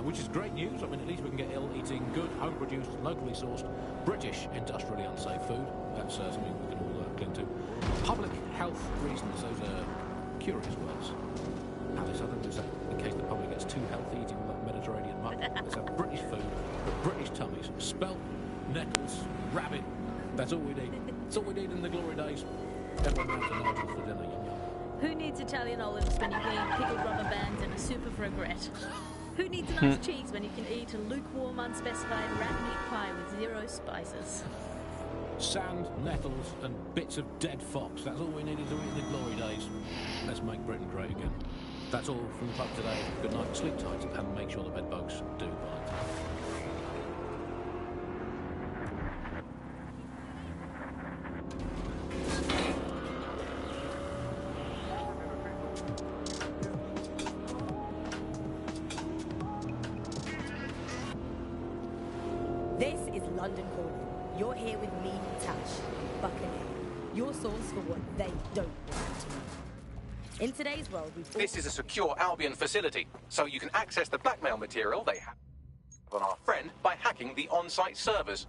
which is great news. I mean, at least we can get eating good, home-produced, locally sourced, British, industrially unsafe food. That's something we can all cling to. Public health reasons, those are curious words. Alice, I don't know, is that in case the public gets too healthy eating Mediterranean muck? Let's have British food for British tummies. Spelt, nettles, rabbit. That's all we need. That's all we need in the glory days. Everyone round to Nigel's for dinner, yum yum. Who needs Italian olives when you can eat pickled rubber bands and a soup of regret? Who needs a nice cheese when you can eat a lukewarm, unspecified rat meat pie with 0 spices? Sand, nettles, and bits of dead fox. That's all we needed to eat in the glory days. Let's make Britain great again. That's all from the pub today. Good night, sleep tight, and make sure the bed bugs do bite. This is London Calling. You're here with me, Tash, Buccaneer. Your source for what they don't want to know. In today's world, This is a secure Albion facility, so you can access the blackmail material they have on our friend by hacking the on-site servers.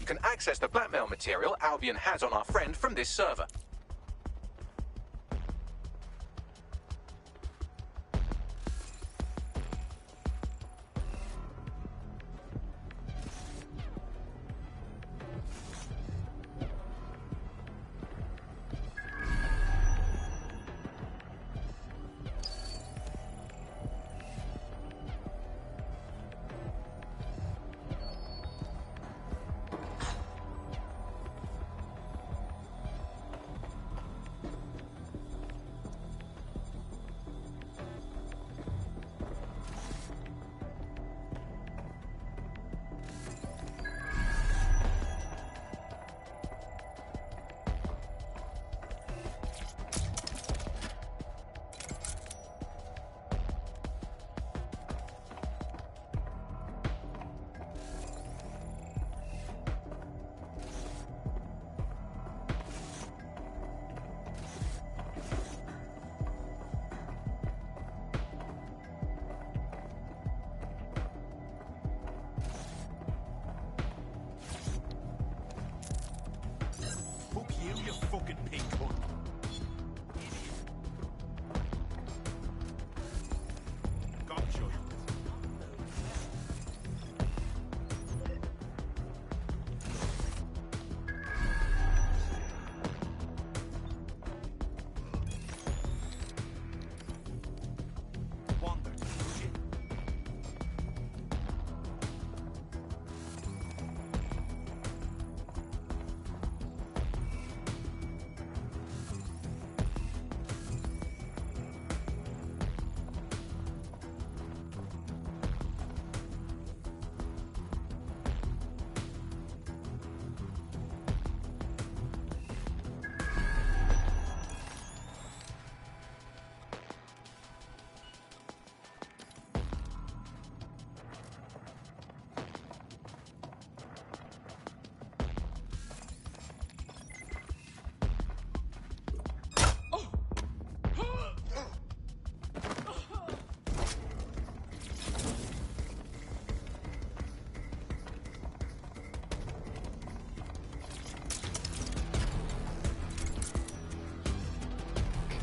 You can access the blackmail material Albion has on our friend from this server.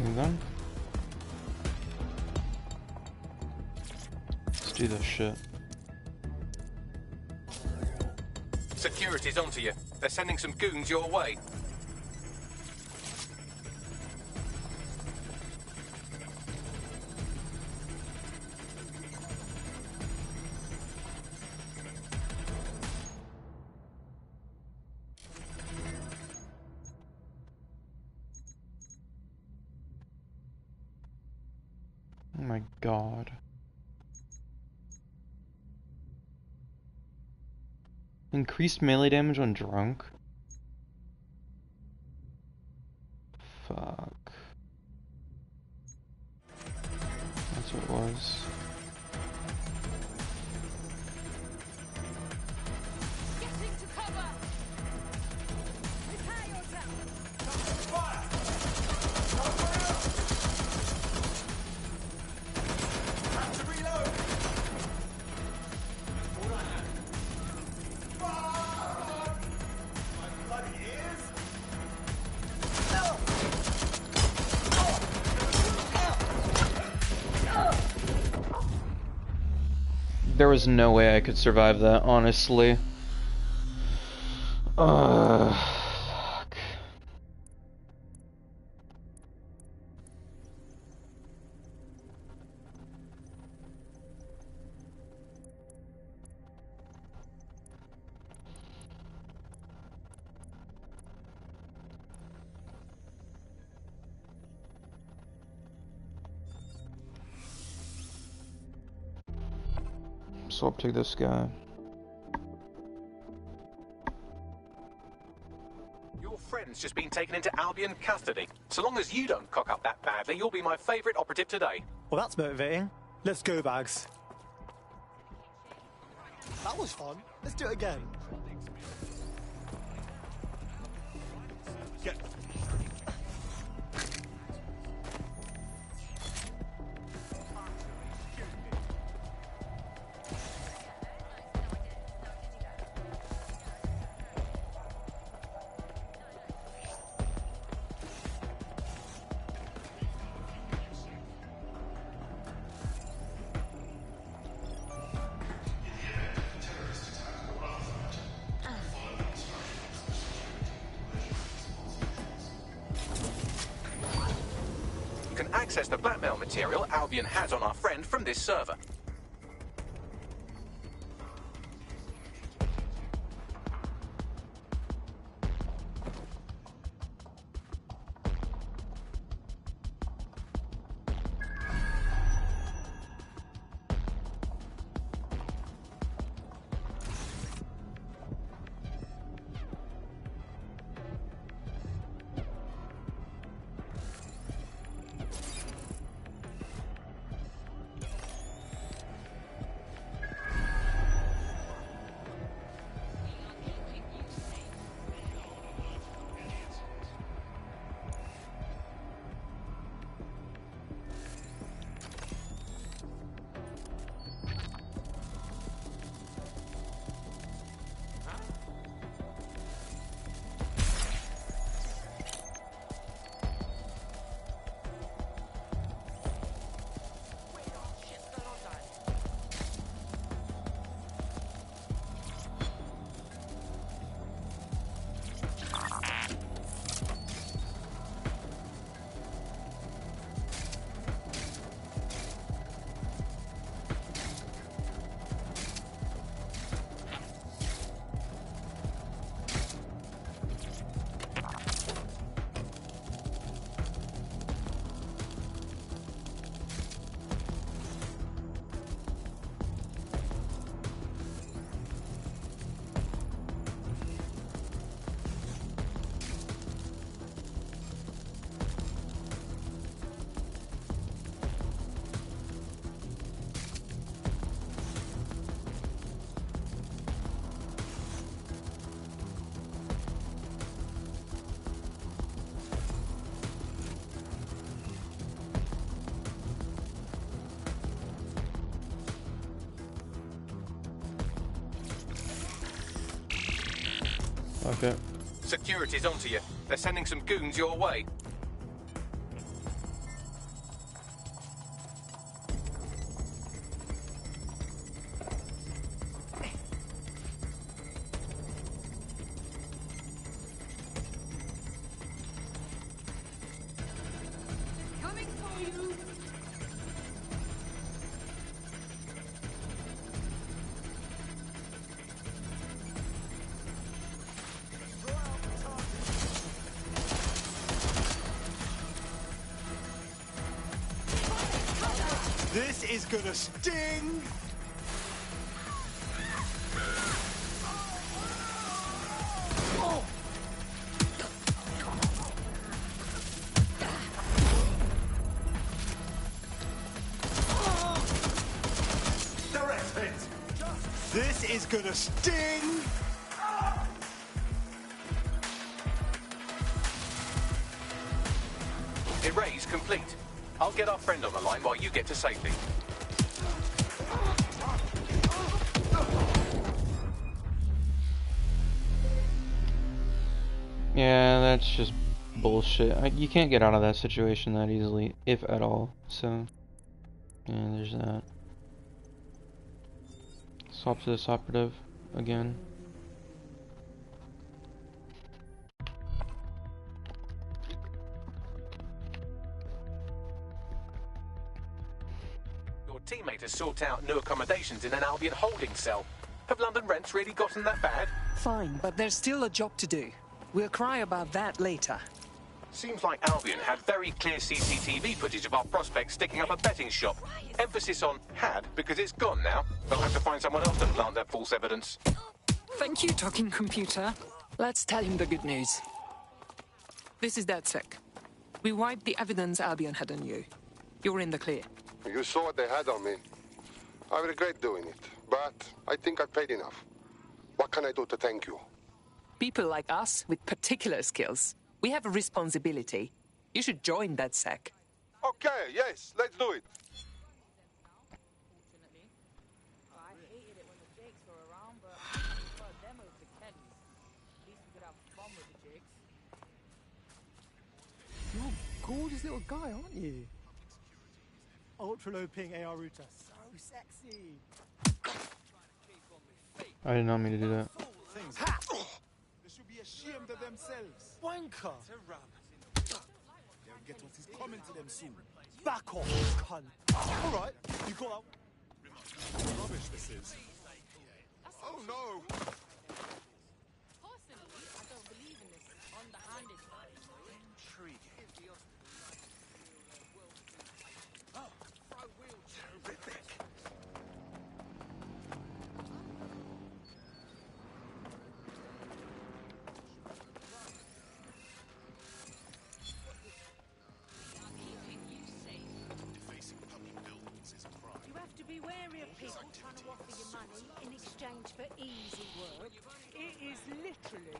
And then let's do this shit. Security's onto you. They're sending some goons your way. Oh my god. Increased melee damage when drunk? Fuck. That's what it was. There was no way I could survive that, honestly. Fuck. Swap to this guy. Your friend's just been taken into Albion custody. So long as you don't cock up that badly, you'll be my favourite operative today. Well, that's motivating. Let's go, Bags. That was fun. Let's do it again. Get. You can access the blackmail material Albion has on our friend from this server. Okay. Security's onto you. They're sending some goons your way. This is gonna sting! Direct hit! This is gonna sting! Erase complete. I'll get our friend on the line while you get to safety. Yeah, that's just bullshit. You can't get out of that situation that easily, if at all. So, yeah, there's that. Swap to this operative again. Your teammate has sought out new accommodations in an Albion holding cell. Have London rents really gotten that bad? Fine, but there's still a job to do. We'll cry about that later. Seems like Albion had very clear CCTV footage of our prospect sticking up a betting shop. Emphasis on had, because it's gone now. They'll have to find someone else to plant that false evidence. Thank you, talking computer. Let's tell him the good news. This is DedSec. We wiped the evidence Albion had on you. You're in the clear. You saw what they had on me. I regret doing it, but I think I paid enough. What can I do to thank you? People like us with particular skills. We have a responsibility. You should join DedSec. Okay, yes, let's do it. You're a gorgeous little guy, aren't you? Ultra low ping AR router, so sexy. I did not mean to do that. They should be ashamed of themselves. Wanker! They'll get what is coming to them soon. Back off, cunt. Alright, you got out. Rubbish this is. Oh no! Personally, I don't believe in this underhanded stuff. Intrigue. Oh, front wheel. Terrific. You have to be wary of people trying to offer you money in exchange for easy work. It is literally...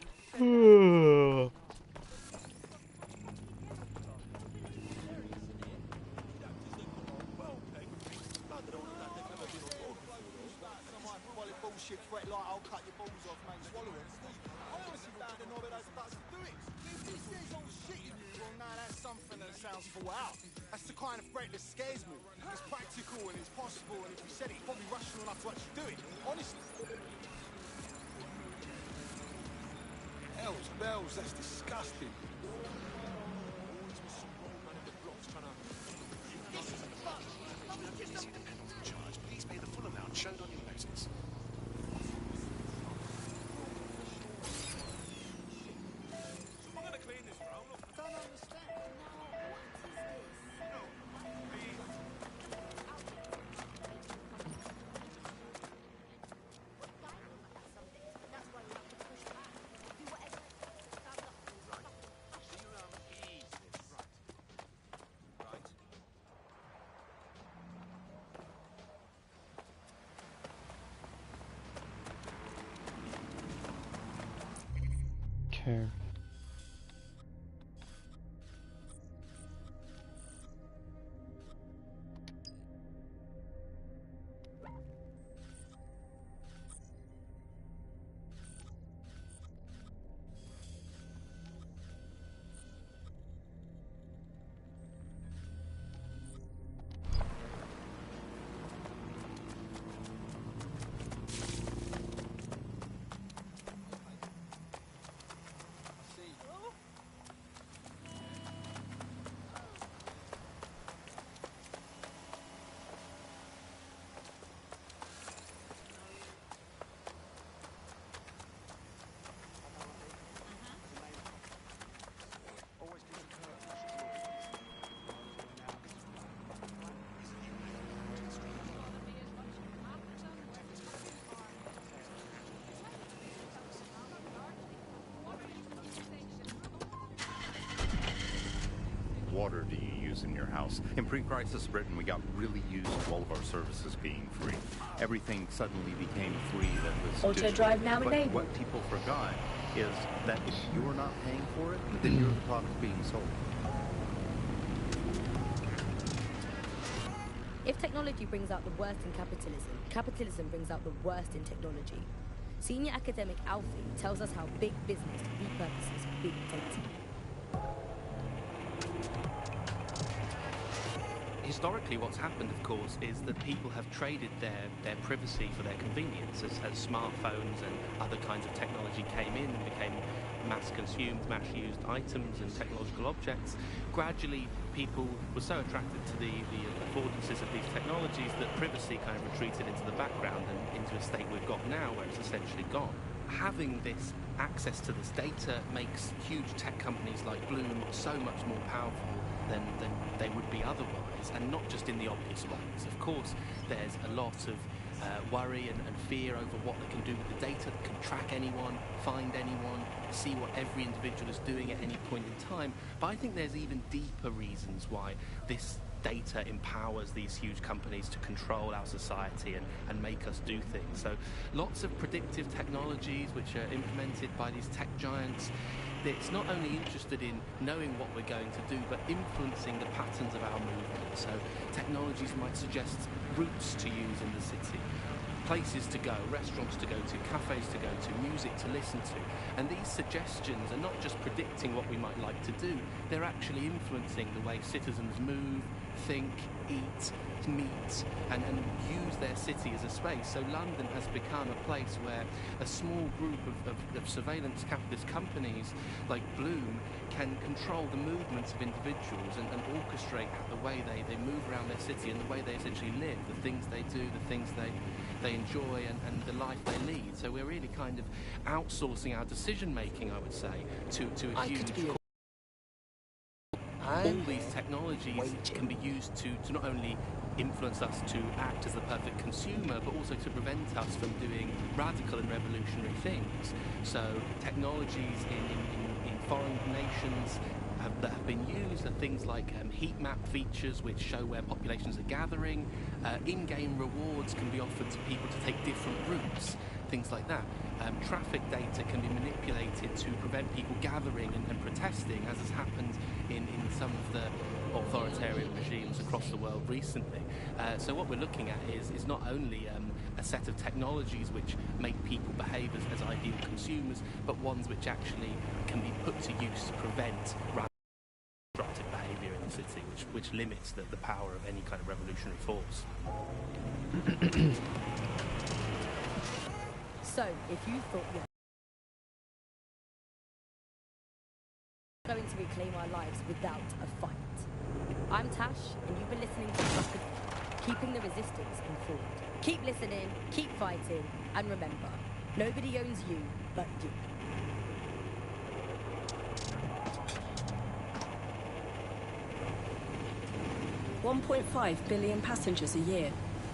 Bullshit threat like I'll cut your balls off, man. Swallow it. I honestly don't know where those butts to do it. If he says all shit in you, well, now that's something that sounds full out. That's the kind of threat that scares me. It's practical and it's possible, and if we said it, he's probably rational enough to actually do it. Honestly. Hells bells, that's disgusting. Always with some roll man in the blocks trying to... See the penalty charge. Please pay the full amount showed on your notice. I'm gonna clean this round. I don't understand. Okay. warehouse. In pre-crisis Britain, we got really used to all of our services being free. Everything suddenly became free that was Auto digital. drive now But enabled. what people forgot is that if you're not paying for it, then you're the product being sold. If technology brings out the worst in capitalism, capitalism brings out the worst in technology. Senior academic Alfie tells us how big business repurposes big data. Historically, what's happened, of course, is that people have traded their privacy for their convenience as smartphones and other kinds of technology came in and became mass-consumed, mass-used items and technological objects. Gradually, people were so attracted to the affordances of these technologies that privacy kind of retreated into the background and into a state we've got now where it's essentially gone. Having this access to this data makes huge tech companies like Bloom so much more powerful than they would be otherwise, and not just in the obvious ways. Of course, there's a lot of worry and fear over what they can do with the data. They can track anyone, find anyone, see what every individual is doing at any point in time. But I think there's even deeper reasons why this data empowers these huge companies to control our society and make us do things. So lots of predictive technologies which are implemented by these tech giants. It's not only interested in knowing what we're going to do, but influencing the patterns of our movement. So technologies might suggest routes to use in the city, places to go, restaurants to go to, cafes to go to, music to listen to. And these suggestions are not just predicting what we might like to do, they're actually influencing the way citizens move, think, eat, meet, and use their city as a space. So London has become a place where a small group of surveillance capitalist companies like Bloom can control the movements of individuals and orchestrate the way they move around their city and the way they essentially live, the things they do, the things they enjoy and the life they lead. So we're really kind of outsourcing our decision making, I would say, to a huge all these technologies can be used to not only influence us to act as the perfect consumer, but also to prevent us from doing radical and revolutionary things. So technologies in foreign nations that have been used are things like heat map features which show where populations are gathering. In-game rewards can be offered to people to take different routes, things like that. Traffic data can be manipulated to prevent people gathering and protesting, as has happened in some of the authoritarian regimes across the world recently. So what we're looking at is not only a set of technologies which make people behave as ideal consumers, but ones which actually can be put to use to prevent disruptive behaviour in the city, which limits the power of any kind of revolutionary force. So, if you thought you're going to reclaim our lives without a fight, I'm Tash, and you've been listening to Bucket, keeping the resistance informed. Keep listening, keep fighting, and remember, nobody owns you but you. $1.5 billion passengers a year.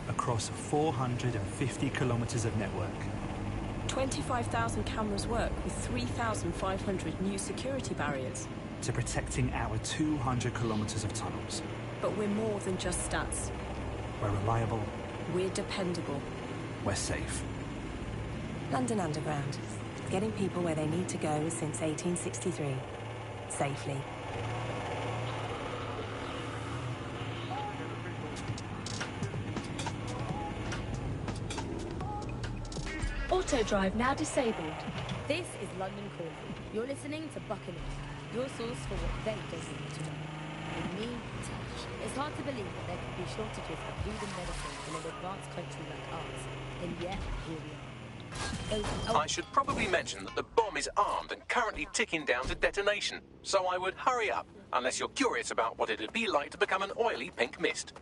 Across 450 kilometres of network. 25,000 cameras work with 3,500 new security barriers. To protecting our 200 kilometres of tunnels. But we're more than just stats. We're reliable. We're dependable. We're safe. London Underground. Getting people where they need to go since 1863. Safely. Auto drive now disabled. This is London Calling. You're listening to Buccaneer, your source for what they don't need to know. With me, Tash. It's hard to believe that there could be shortages of food and medicine in an advanced country like ours. And yet, here we are. I should probably mention that the bomb is armed and currently ticking down to detonation, so I would hurry up, unless you're curious about what it'd be like to become an oily pink mist.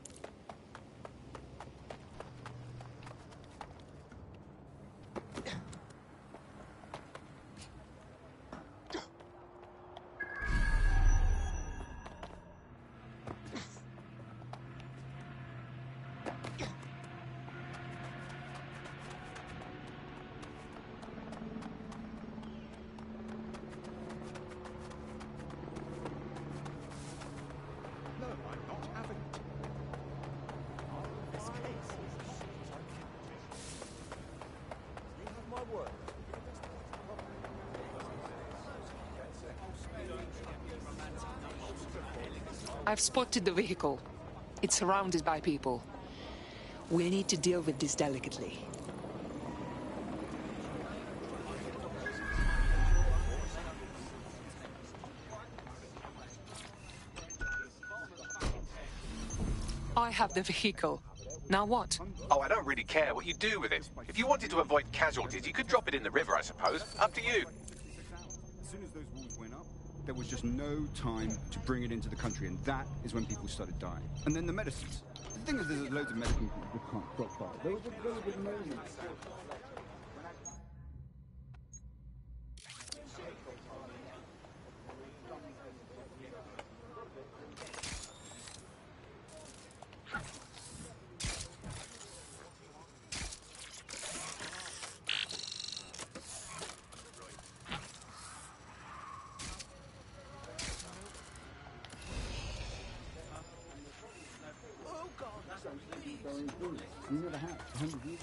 I've spotted the vehicle. It's surrounded by people. We'll need to deal with this delicately. I have the vehicle. Now what? Oh, I don't really care what you do with it. If you wanted to avoid casualties, you could drop it in the river, I suppose. Up to you. As soon as those walls went up, there was just no time to bring it into the country, and that is when people started dying. And then the medicines. The thing is, there's loads of medicines that you can't stockpile. There was a moment. We never have for 100 years.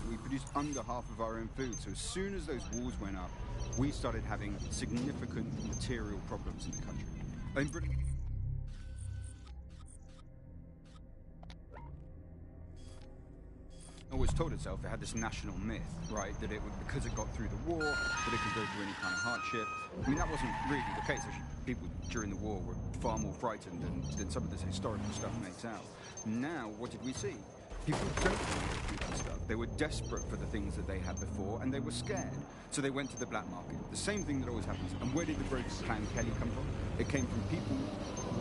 We produced under half of our own food, so as soon as those walls went up, we started having significant material problems in the country. In Britain, always told itself it had this national myth, right, that it would, because it got through the war, that it could go through any kind of hardship. I mean, that wasn't really the case. Actually, people during the war were far more frightened than some of this historical stuff makes out. Now, what did we see? People don't want to do that stuff. They were desperate for the things that they had before, and they were scared. So they went to the black market. The same thing that always happens. And where did the Brokers Clan Kelly come from? It came from people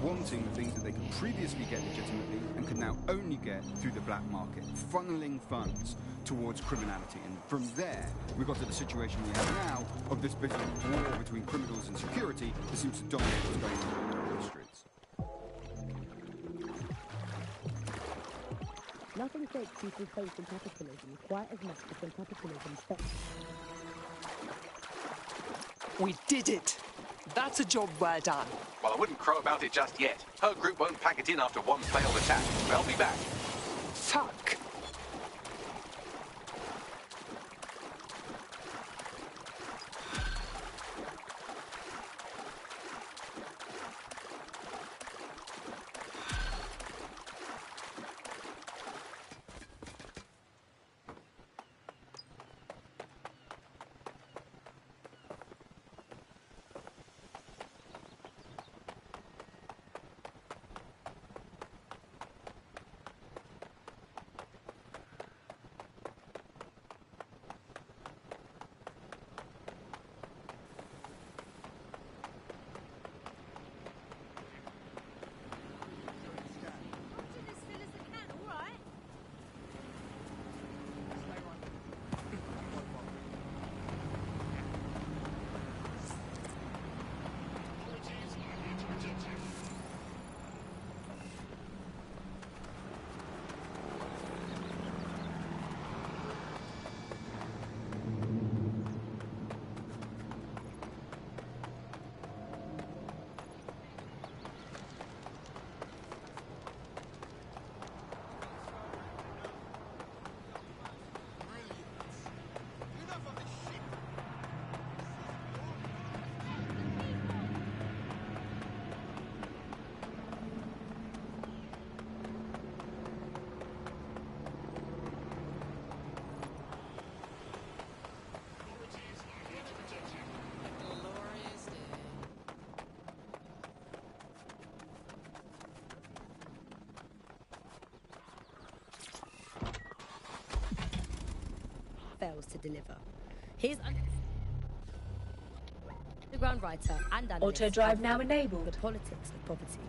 wanting the things that they could previously get legitimately and could now only get through the black market, funneling funds towards criminality. And from there, we got to the situation we have now of this bit of war between criminals and security that seems to dominate what's going on in the streets. Nothing takes people's faith in capitalism quite as much as when capitalism fails. We did it! That's a job well done. Well, I wouldn't crow about it just yet. Her group won't pack it in after one failed attack. I'll be back. Fuck! Fails to deliver. Here's underground writer and analyst. Auto drive now enabled. The politics of poverty.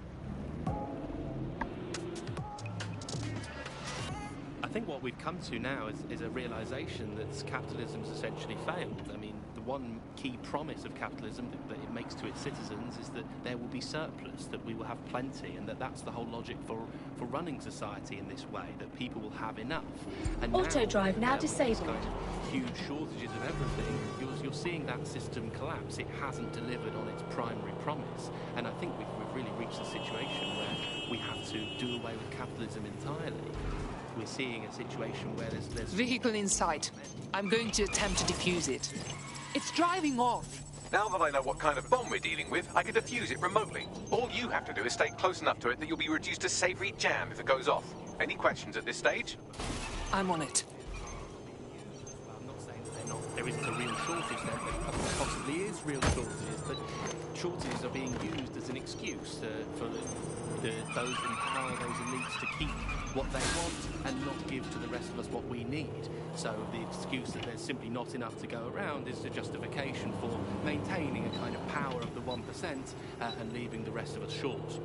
I think what we've come to now is a realization that capitalism's essentially failed. I mean, the one key promise of capitalism that it makes to its citizens is that there will be surplus, that we will have plenty, and that's the whole logic for running society in this way, that people will have enough. And Auto drive now disabled. Kind of huge shortages of everything. You're seeing that system collapse. It hasn't delivered on its primary promise, and I think we've really reached a situation where we have to do away with capitalism entirely. We we're seeing a situation where there's Vehicle in sight. I'm going to attempt to defuse it. It's driving off. Now that I know what kind of bomb we're dealing with, I can defuse it remotely. All you have to do is stay close enough to it that you'll be reduced to savoury jam if it goes off. Any questions at this stage? I'm on it. I'm not saying that there isn't a real shortage there. There possibly is real shortages, but shortages are being used as an excuse for those in power, those elites, to keep what they want and not give to the rest of us what we need. So the excuse that there's simply not enough to go around is a justification for maintaining a kind of power of the 1% and leaving the rest of us short.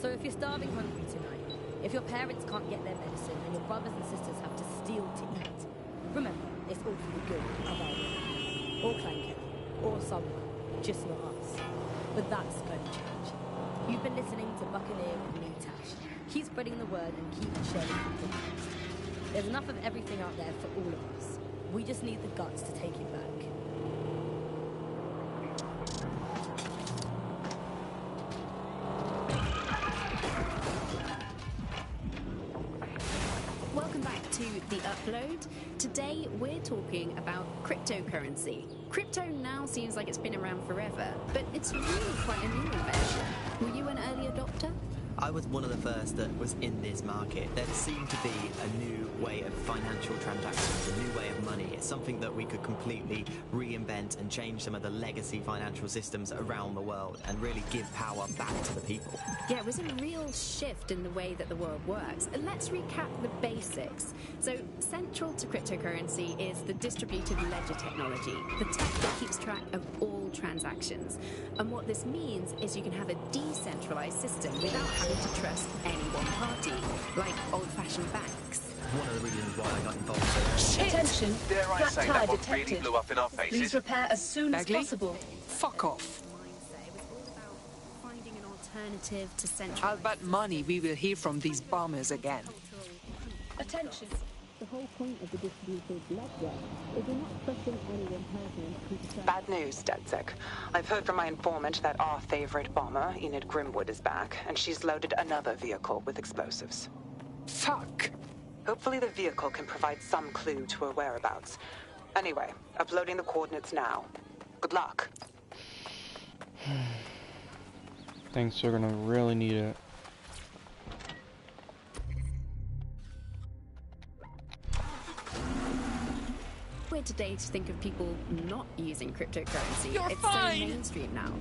So if you're starving hungry tonight, if your parents can't get their medicine and your brothers and sisters have to steal to eat, remember, it's all for the good of Albion. Or Clanket. Or someone. Just not us. But that's going to change. You've been listening to Buccaneer with me, Tash. Keep spreading the word and keep sharing the podcast. There's enough of everything out there for all of us. We just need the guts to take it back. Welcome back to The Upload. Today we're talking about cryptocurrency. Crypto now seems like it's been around forever, but it's really quite a new invention. Were you an early adopter? I was one of the first that was in this market. There seemed to be a new way of financial transactions, a new way of money. It's something that we could completely reinvent and change some of the legacy financial systems around the world and really give power back to the people. Yeah, it was a real shift in the way that the world works. And let's recap the basics. So, central to cryptocurrency is the distributed ledger technology, the tech that keeps track of all transactions. And what this means is you can have a decentralized system without having to trust any one party, like old-fashioned banks. One of the reasons why I got involved. Attention, Dare I flat say tire that one detected. really blew up in our faces? Please repair as soon Bagley? as possible. Fuck off. Finding an alternative to central. I'll bet money we will hear from these bombers again. Attention. The whole point of the distributed ledger is you're not trusting any one person to keep track. Bad news, DedSec. I've heard from my informant that our favorite bomber, Enid Grimwood, is back, and she's loaded another vehicle with explosives. Fuck! Hopefully the vehicle can provide some clue to her whereabouts. Anyway, uploading the coordinates now. Good luck. Thanks, we're gonna really need it. Weird today to think of people not using cryptocurrency. You're it's fine. so mainstream now.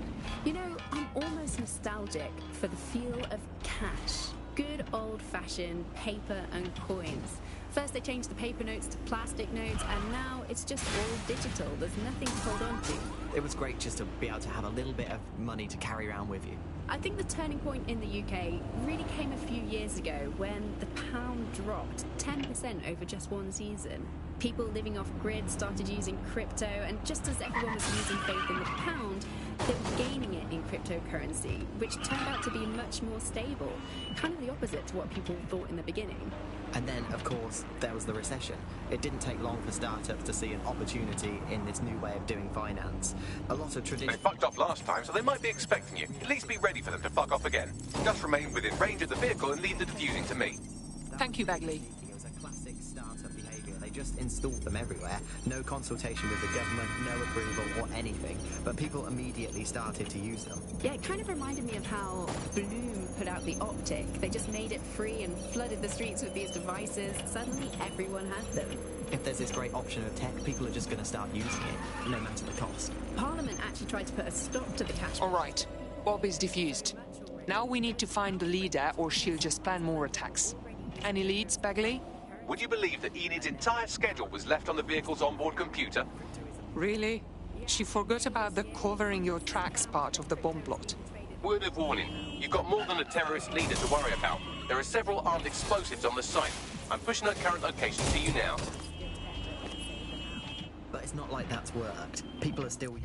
You know, I'm almost nostalgic for the feel of cash. Good old-fashioned paper and coins. First they changed the paper notes to plastic notes, and now it's just all digital. There's nothing to hold on to. It was great just to be able to have a little bit of money to carry around with you. I think the turning point in the UK really came a few years ago when the pound dropped 10% over just one season. People living off grid started using crypto, and just as everyone was losing faith in the pound, they were gaining it in cryptocurrency, which turned out to be much more stable. Kind of the opposite to what people thought in the beginning. And then, of course, there was the recession. It didn't take long for startups to see an opportunity in this new way of doing finance. A lot of They traditional... fucked off last time, so they might be expecting you. At least be ready for them to fuck off again. Just remain within range of the vehicle and leave the defusing to me. Thank you, Bagley. It was a classic startup behaviour. They just installed them everywhere. No consultation with the government, no approval or anything. But people immediately started to use them. Yeah, it kind of reminded me of how Bloom put out the Optic. They just made it free and flooded the streets with these devices. Suddenly everyone had them. If there's this great option of tech, people are just going to start using it, no matter the cost. Parliament actually tried to put a stop to the cash. All right, Bob is defused. Now we need to find the leader, or she'll just plan more attacks. Any leads, Bagley? Would you believe that Enid's entire schedule was left on the vehicle's onboard computer? Really? She forgot about the covering your tracks part of the bomb plot. Word of warning, you've got more than a terrorist leader to worry about. There are several armed explosives on the site. I'm pushing her current location to you now. But it's not like that's worked. People are still...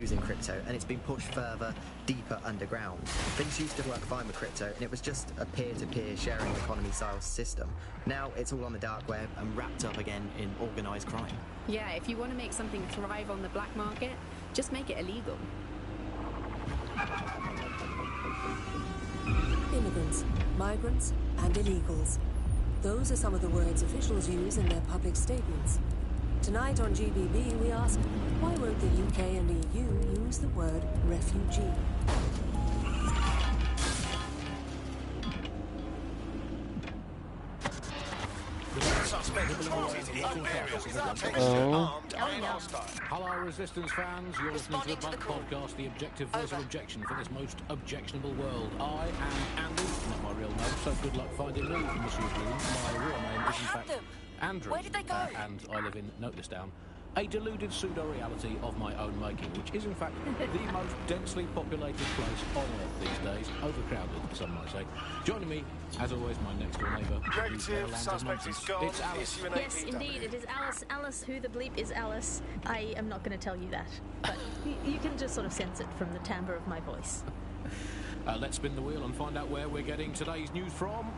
using crypto, and it's been pushed further, deeper underground. Things used to work fine with crypto, and it was just a peer-to-peer sharing economy style system. Now it's all on the dark web and wrapped up again in organised crime. Yeah, if you want to make something thrive on the black market, just make it illegal. Immigrants, migrants, and illegals. Those are some of the words officials use in their public statements. Tonight on GBB, we ask, why won't the UK and EU use the word refugee? Hello, Resistance fans. You're listening to the Bug Podcast, the objective voice of objection for this most objectionable world. I am Andy, not my real name, so good luck finding me, Monsieur Bloom. My real name is, in fact, Andrew. Where did they go? And I live in, note this down, a deluded pseudo-reality of my own making, which is, in fact, the most densely populated place on Earth these days. Overcrowded, some might say. Joining me, as always, my next-door neighbour. Negative, suspect is gone. It's Alice. Yes, indeed, it is Alice. Alice, who the bleep is Alice? I am not going to tell you that, but you can just sort of sense it from the timbre of my voice. Let's spin the wheel and find out where we're getting today's news from.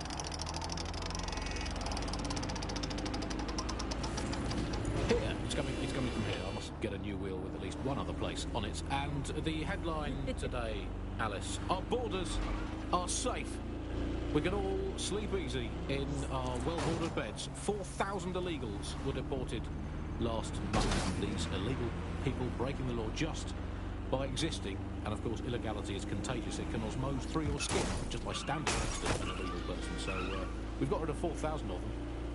Here, it's coming from here. I must get a new wheel with at least one other place on it. And the headline today, Alice, our borders are safe. We can all sleep easy in our well-ordered beds. 4,000 illegals were deported last month. These illegal people breaking the law just by existing. And of course, illegality is contagious. It can osmose through your skin just by standing next to an illegal person. So we've got rid of 4,000 of them.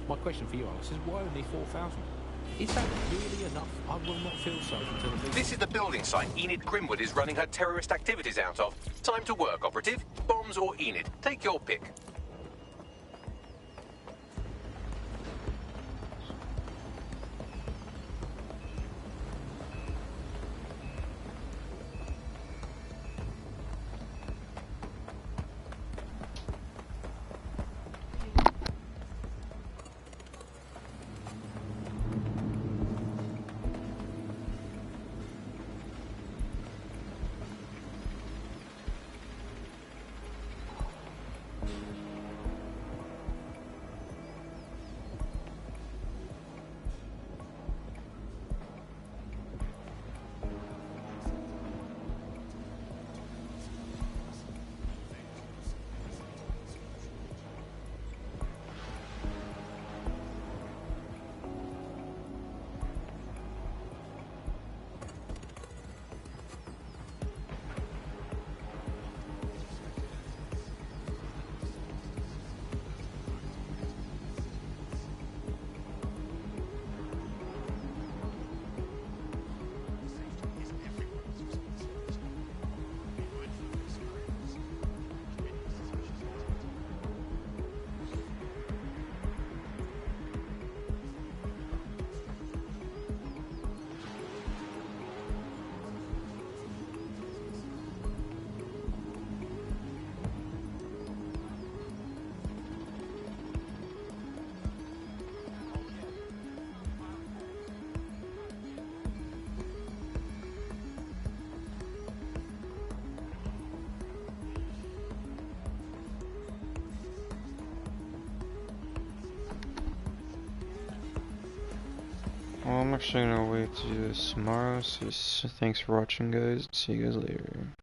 My question for you, Alice, is why only 4,000? Is that really enough? I will not feel safe until... This is the building site Enid Grimwood is running her terrorist activities out of. Time to work, operative. Bombs or Enid. Take your pick. Well, I'm actually gonna wait to do this tomorrow, so thanks for watching, guys. See you guys later.